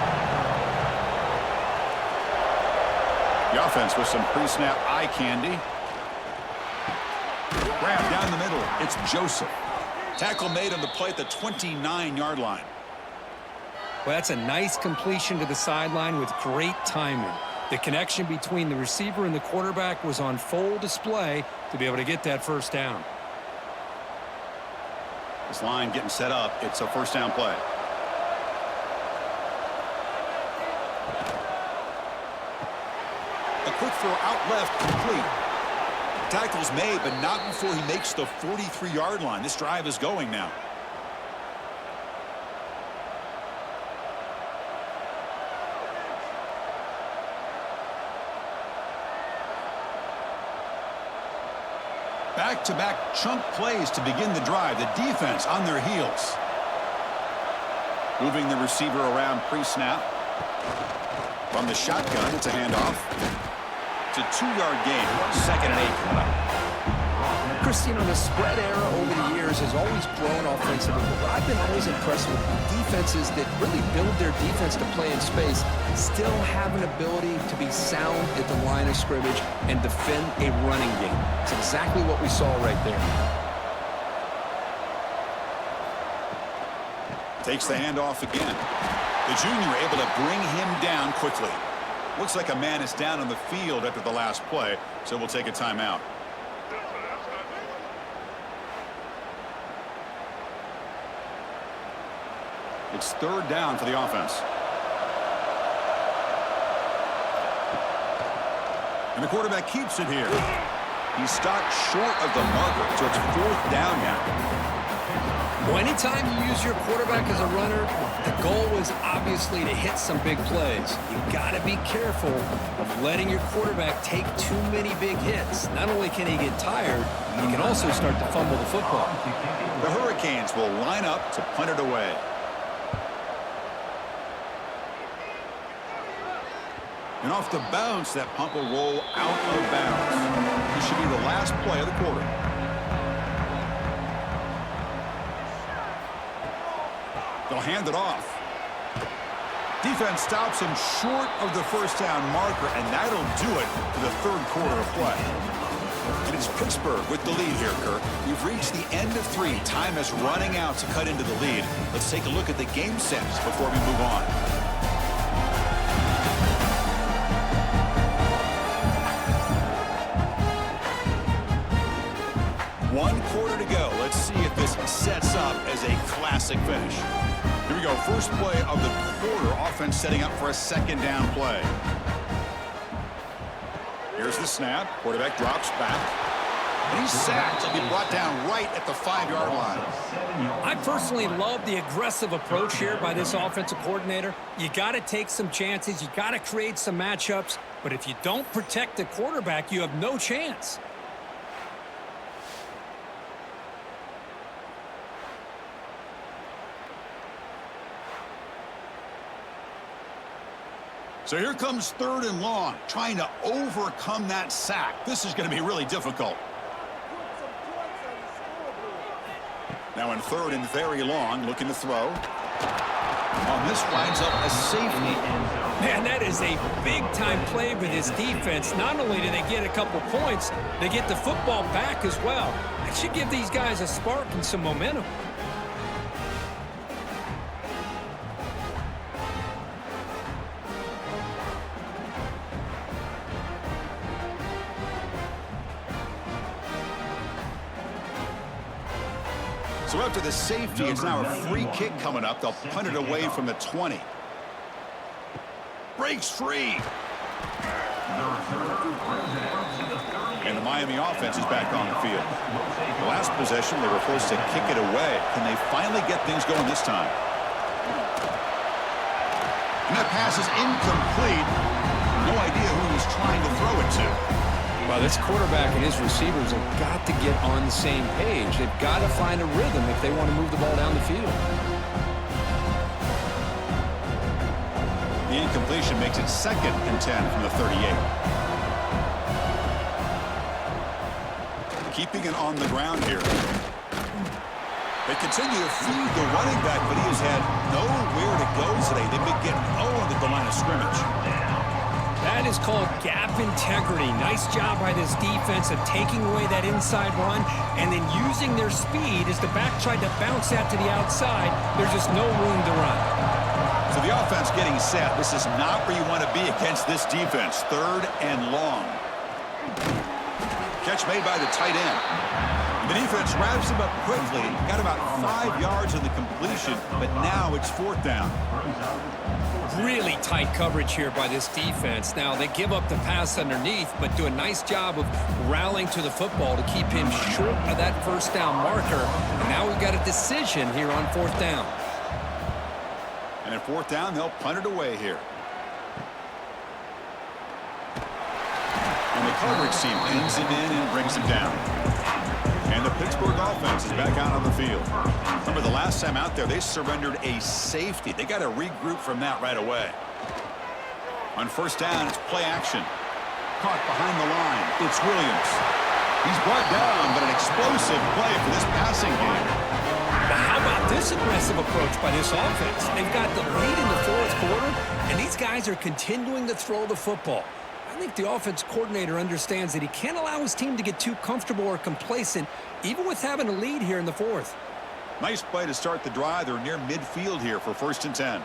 The offense with some pre-snap eye candy. Grab down the middle. It's Joseph. Tackle made on the play at the 29-yard line. Well, that's a nice completion to the sideline with great timing. The connection between the receiver and the quarterback was on full display to be able to get that first down. This line getting set up. It's a first down play. A quick throw out left, complete. Tackle's made, but not before he makes the 43-yard line. This drive is going now. Back-to-back chunk plays to begin the drive. The defense on their heels. Moving the receiver around pre-snap. From the shotgun, it's a handoff. It's a 2-yard gain. 2nd and 8 coming up. Chris, you know, the spread era over the years has always grown offensively, but I've been always impressed with defenses that really build their defense to play in space, still have an ability to be sound at the line of scrimmage and defend a running game. It's exactly what we saw right there. Takes the handoff again. The junior able to bring him down quickly. Looks like a man is down on the field after the last play, so we'll take a timeout. It's third down for the offense. And the quarterback keeps it here. He's stopped short of the marker, so it's fourth down now. Well, anytime you use your quarterback as a runner, the goal is obviously to hit some big plays. You got to be careful of letting your quarterback take too many big hits. Not only can he get tired, he can also start to fumble the football. The Hurricanes will line up to punt it away. And off the bounce, that punt will roll out of bounds. This should be the last play of the quarter. They'll hand it off. Defense stops him short of the first down marker, and that'll do it for the third quarter of play. And it's Pittsburgh with the lead here, Kirk. We've reached the end of 3. Time is running out to cut into the lead. Let's take a look at the game sets before we move on. One quarter to go. Let's see if this sets up as a classic finish. Here we go. First play of the quarter. Offense setting up for a second down play. Here's the snap. Quarterback drops back. And he's sacked. He'll be brought down right at the 5-yard line. I personally love the aggressive approach here by this offensive coordinator. You got to take some chances. You got to create some matchups. But if you don't protect the quarterback, you have no chance. So here comes third and long, trying to overcome that sack. This is going to be really difficult. Now in third and very long, looking to throw. On this winds up a safety. Man, that is a big-time play for this defense. Not only do they get a couple points, they get the football back as well. That should give these guys a spark and some momentum. So after the safety, it's now a free kick coming up. They'll punt it away from the 20. Breaks free. And the Miami offense is back on the field. Last possession, they were forced to kick it away. Can they finally get things going this time? And that pass is incomplete. No idea who he's trying to throw it to. Well, this quarterback and his receivers have got to get on the same page. They've got to find a rhythm if they want to move the ball down the field. The incompletion makes it 2nd and 10 from the 38. Keeping it on the ground here. They continue to feed the running back, but he has had nowhere to go today. They've been getting owned at the line of scrimmage. That is called gap integrity. Nice job by this defense of taking away that inside run and then using their speed as the back tried to bounce that to the outside. There's just no room to run. So the offense getting set. This is not where you want to be against this defense. Third and long. Catch made by the tight end. The defense wraps him up quickly. Got about 5 yards in the completion, but now it's 4th down. Really tight coverage here by this defense. Now, they give up the pass underneath, but do a nice job of rallying to the football to keep him short of that first down marker. And now we've got a decision here on 4th down. And at 4th down, they'll punt it away here. And the coverage team pins him in and brings him down. And the Pittsburgh offense is back out on the field. Remember, the last time out there, they surrendered a safety. They got to regroup from that right away. On 1st down, it's play action. Caught behind the line. It's Williams. He's brought down, but an explosive play for this passing game. Now, how about this aggressive approach by this offense? They've got the lead in the fourth quarter, and these guys are continuing to throw the football. I think the offense coordinator understands that he can't allow his team to get too comfortable or complacent, even with having a lead here in the fourth. Nice play to start the drive. They're near midfield here for 1st and 10.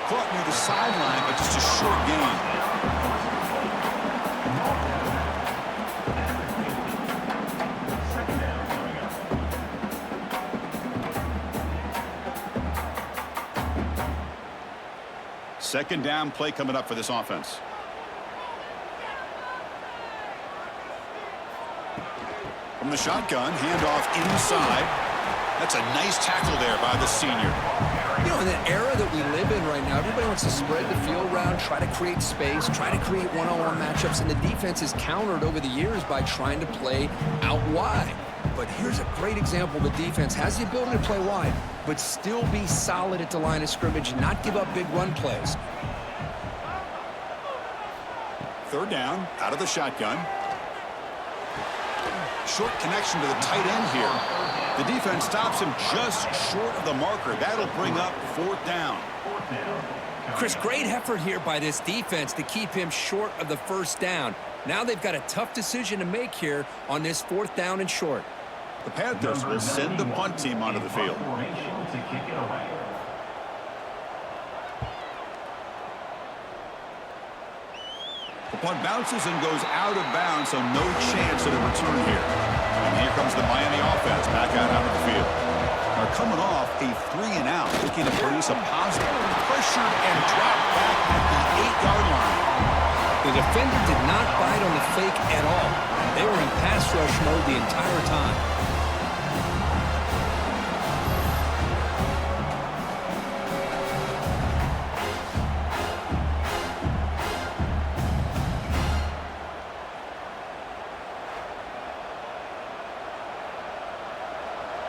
Caught near the sideline, but just a short gain. Second down play coming up for this offense. From the shotgun, handoff inside. That's a nice tackle there by the senior. You know, in the era that we live in right now, everybody wants to spread the field around, try to create space, try to create one-on-one matchups, and the defense is countered over the years by trying to play out wide. But here's a great example. The defense has the ability to play wide, but still be solid at the line of scrimmage and not give up big run plays. Third down, out of the shotgun. Short connection to the tight end here. The defense stops him just short of the marker. That'll bring up 4th down. Chris, great effort here by this defense to keep him short of the 1st down. Now they've got a tough decision to make here on this 4th down and short. The Panthers will send the punt team onto the field. The punt bounces and goes out of bounds, so no chance of a return here. And here comes the Miami offense back out onto the field. They're coming off a 3-and-out, looking to produce a positive. Pressured and dropped back at the 8-yard line. The defender did not bite on the fake at all. They were in pass rush mode the entire time.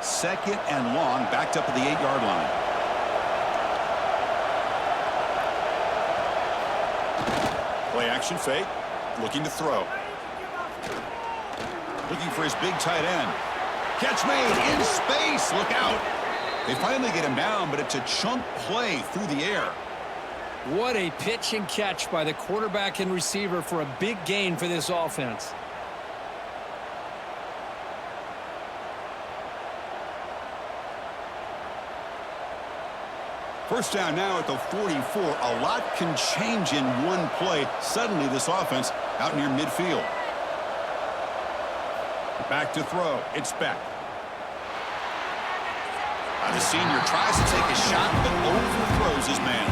Second and long, backed up at the 8-yard line. Play action fake, looking to throw. Looking for his big tight end. Catch made in space, look out. They finally get him down, but it's a chunk play through the air. What a pitch and catch by the quarterback and receiver for a big gain for this offense. First down now at the 44. A lot can change in one play. Suddenly this offense out near midfield. Back to throw. It's Beck. The senior tries to take a shot, but overthrows his man.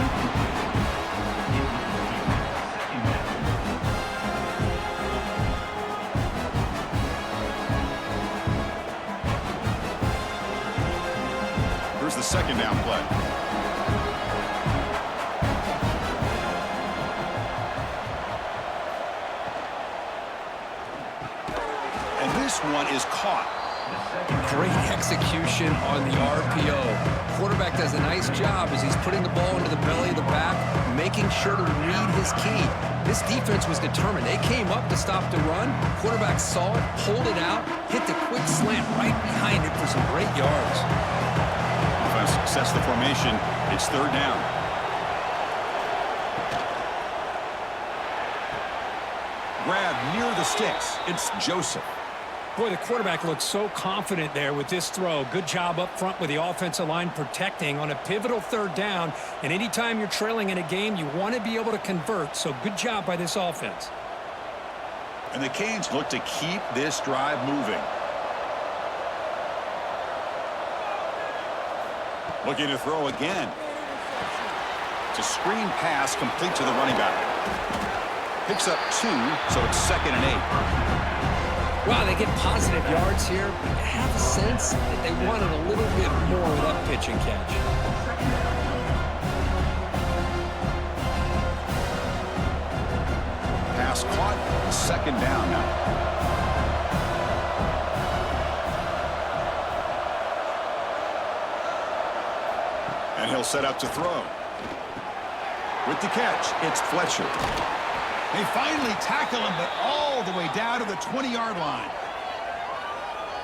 Here's the second down play. This one is caught. Great execution on the RPO. Quarterback does a nice job as he's putting the ball into the belly of the back, making sure to read his key. This defense was determined. They came up to stop the run. Quarterback saw it, pulled it out, hit the quick slant right behind it for some great yards. Offense sets the formation. It's third down. Grab near the sticks. It's Joseph. Boy, the quarterback looks so confident there with this throw. Good job up front with the offensive line protecting on a pivotal third down. And anytime you're trailing in a game, you want to be able to convert. So good job by this offense. And the Canes look to keep this drive moving. Looking to throw again. It's a screen pass complete to the running back. Picks up 2, so it's 2nd and 8. Wow, they get positive yards here. But I have a sense that they wanted a little bit more of that pitch and catch. Pass caught. 2nd down now. And he'll set up to throw. With the catch, it's Fletcher. They finally tackle him, but all the way down to the 20-yard line.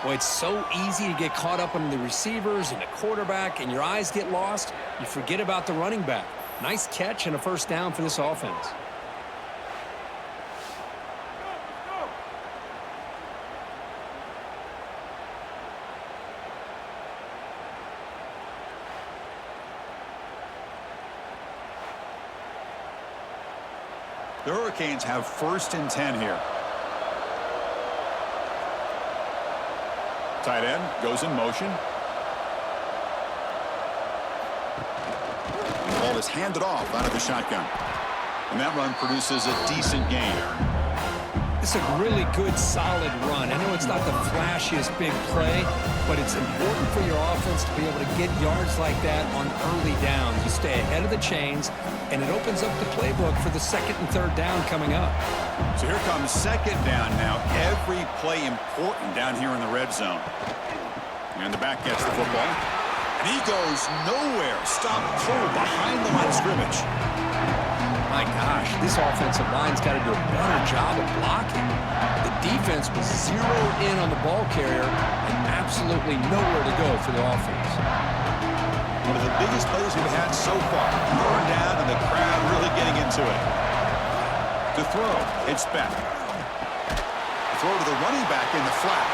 Well, it's so easy to get caught up on the receivers and the quarterback, and your eyes get lost. You forget about the running back. Nice catch and a first down for this offense. The Hurricanes have 1st and 10 here. Tight end goes in motion. The ball is handed off out of the shotgun. And that run produces a decent gain. It's a really good, solid run. I know it's not the flashiest big play, but it's important for your offense to be able to get yards like that on early downs. You stay ahead of the chains, and it opens up the playbook for the 2nd and 3rd down coming up. So here comes 2nd down now. Every play important down here in the red zone. And the back gets the football. And he goes nowhere. Stopped cold behind the line of scrimmage. My gosh, this offensive line's got to do a better job of blocking. The defense was zeroed in on the ball carrier and absolutely nowhere to go for the offense. One of the biggest plays we've had so far. Third down and the crowd really getting into it. To throw, it's back. Throw to the running back in the flat.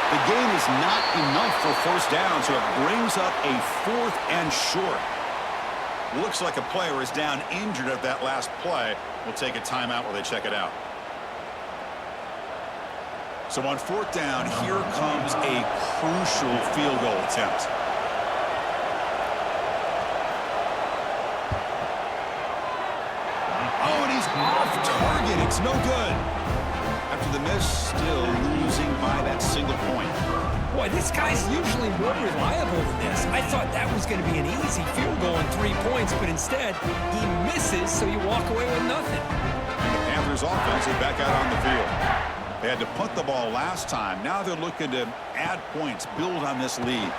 The gain is not enough for first down, so it brings up a 4th and short. Looks like a player is down injured at that last play. We'll take a timeout while they check it out. So on 4th down, here comes a crucial field goal attempt. Oh, and he's off target. It's no good. After the miss, still losing by that single point. Boy, this guy's usually more reliable than this. I thought that was going to be an easy field goal and 3 points, but instead, he misses, so you walk away with nothing. And the Panthers offense is back out on the field. They had to punt the ball last time. Now they're looking to add points, build on this lead.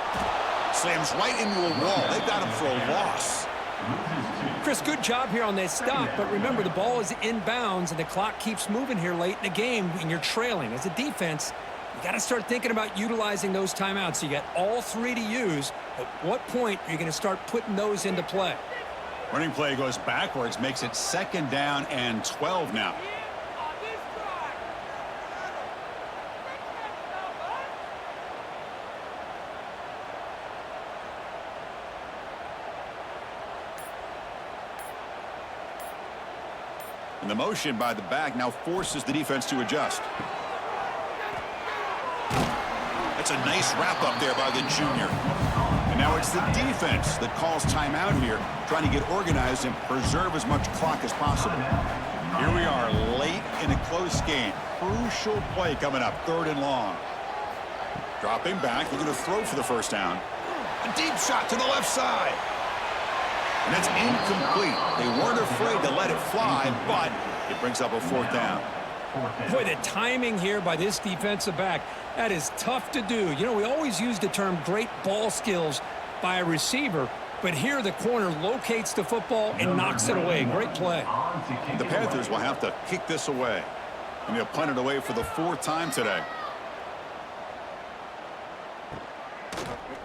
Slams right into a wall. They've got him for a loss. Chris, good job here on that stop, but remember, the ball is inbounds, and the clock keeps moving here late in the game, and you're trailing. As a defense, you got to start thinking about utilizing those timeouts. You got all 3 to use. At what point are you going to start putting those into play? Running play goes backwards, makes it 2nd down and 12 now. And the motion by the back now forces the defense to adjust. That's a nice wrap up there by the junior. And now it's the defense that calls timeout here, trying to get organized and preserve as much clock as possible. Here we are late in a close game. Crucial play coming up, 3rd and long. Dropping back, looking to throw for the first down. A deep shot to the left side. And that's incomplete. They weren't afraid to let it fly, but it brings up a 4th down. Boy, the timing here by this defensive back, that is tough to do. You know, we always use the term great ball skills by a receiver, but here the corner locates the football and knocks it away. Great play. The Panthers will have to kick this away, and they'll punt it away for the 4th time today.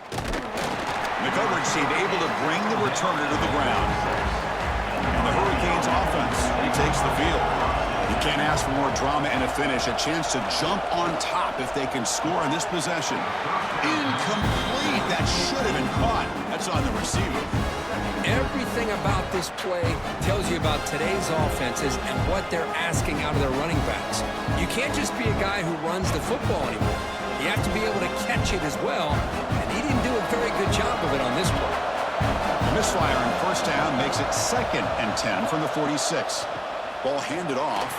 The coverage seemed able to bring the returner to the ground. And the Hurricanes offense retakes the field. You can't ask for more drama and a finish. A chance to jump on top if they can score on this possession. Incomplete. That should have been caught. That's on the receiver. Everything about this play tells you about today's offenses and what they're asking out of their running backs. You can't just be a guy who runs the football anymore. You have to be able to catch it as well, and he didn't do a very good job of it on this play. A misfire in first down makes it 2nd and 10 from the 46. Ball handed off.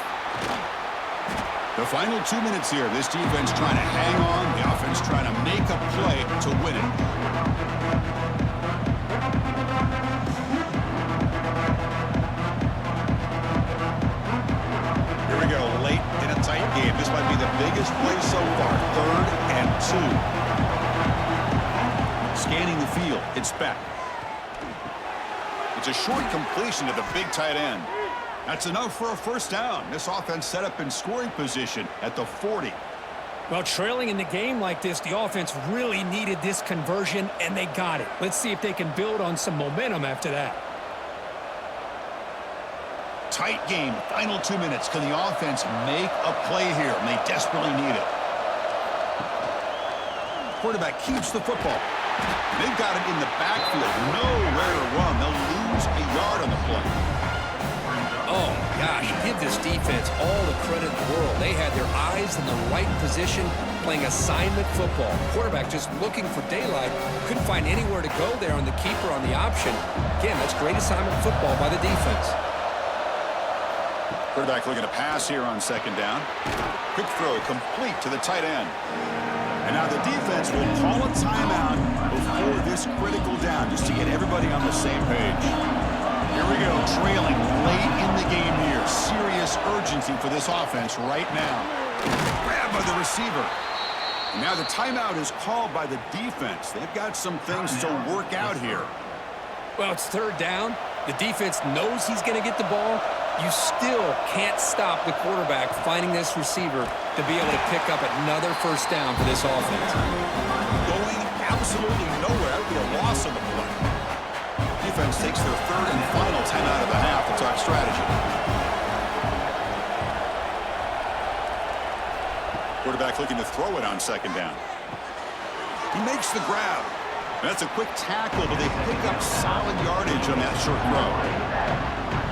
The final 2 minutes here. This defense trying to hang on. The offense trying to make a play to win it. Here we go. Late in a tight game. This might be the biggest play so far. 3rd and 2. Scanning the field. It's back. It's a short completion to the big tight end. That's enough for a first down. This offense set up in scoring position at the 40. Well, trailing in the game like this, the offense really needed this conversion, and they got it. Let's see if they can build on some momentum after that. Tight game, final 2 minutes. Can the offense make a play here? And they desperately need it. Quarterback keeps the football. They've got it in the backfield. Nowhere to run. They'll lose a yard on the play. Oh, gosh, give this defense all the credit in the world. They had their eyes in the right position, playing assignment football. Quarterback just looking for daylight. Couldn't find anywhere to go there on the keeper on the option. Again, that's great assignment football by the defense. Quarterback looking to pass here on second down. Quick throw complete to the tight end. And now the defense will call a timeout before this critical down, just to get everybody on the same page. Here we go, trailing late in the game here. Serious urgency for this offense right now. Grab by the receiver. And now the timeout is called by the defense. They've got some things to work out here. Well, it's third down. The defense knows he's going to get the ball. You still can't stop the quarterback finding this receiver to be able to pick up another first down for this offense. Going absolutely nowhere. That would be a loss of the play. Defense takes their third and final timeout of the half to talk strategy. Quarterback looking to throw it on second down. He makes the grab. That's a quick tackle, but they pick up solid yardage on that short throw.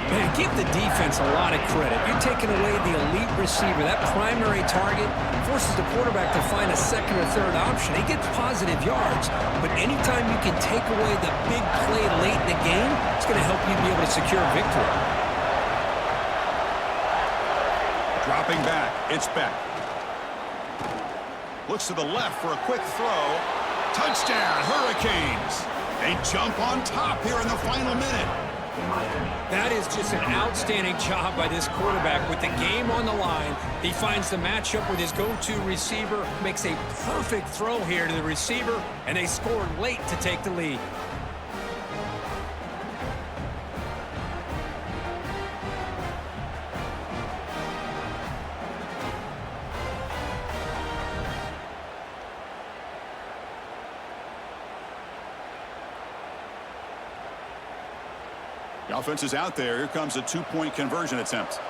Man, give the defense a lot of credit. You're taking away the elite receiver. That primary target forces the quarterback to find a second or third option. He gets positive yards, but anytime you can take away the big play late in the game, it's going to help you be able to secure victory. Dropping back, it's Beck. Looks to the left for a quick throw. Touchdown, Hurricanes. They jump on top here in the final minute. That is just an outstanding job by this quarterback. With the game on the line, he finds the matchup with his go-to receiver, makes a perfect throw here to the receiver, and they scored late to take the lead. The offense is out there. Here comes a two-point conversion attempt.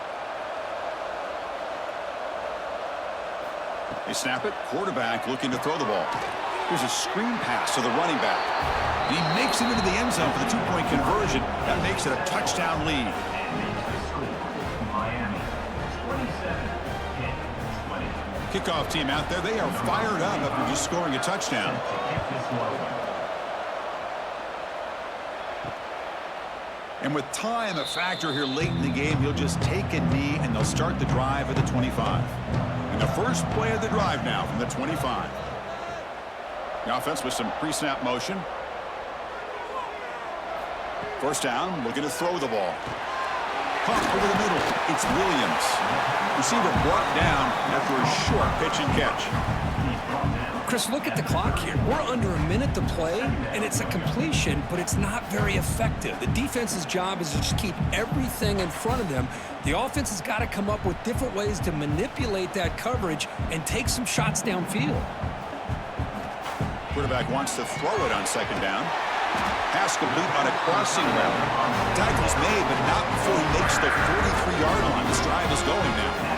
They snap it. Quarterback looking to throw the ball. Here's a screen pass to the running back. And he makes it into the end zone for the two-point conversion. That makes it a touchdown lead. Kickoff team out there. They are fired up after just scoring a touchdown. And with time a factor here late in the game, he'll just take a knee and they'll start the drive at the 25. And the first play of the drive now from the 25. The offense with some pre-snap motion. First down, looking to throw the ball. Pump over the middle. It's Williams. Receiver brought down after a short pitch and catch. Chris, look at the clock here. We're under a minute to play, and it's a completion, but it's not very effective. The defense's job is to just keep everything in front of them. The offense has got to come up with different ways to manipulate that coverage and take some shots downfield. Quarterback wants to throw it on second down. Pass complete on a crossing route. Tackle's made, but not before he makes the 43-yard line. This drive is going now.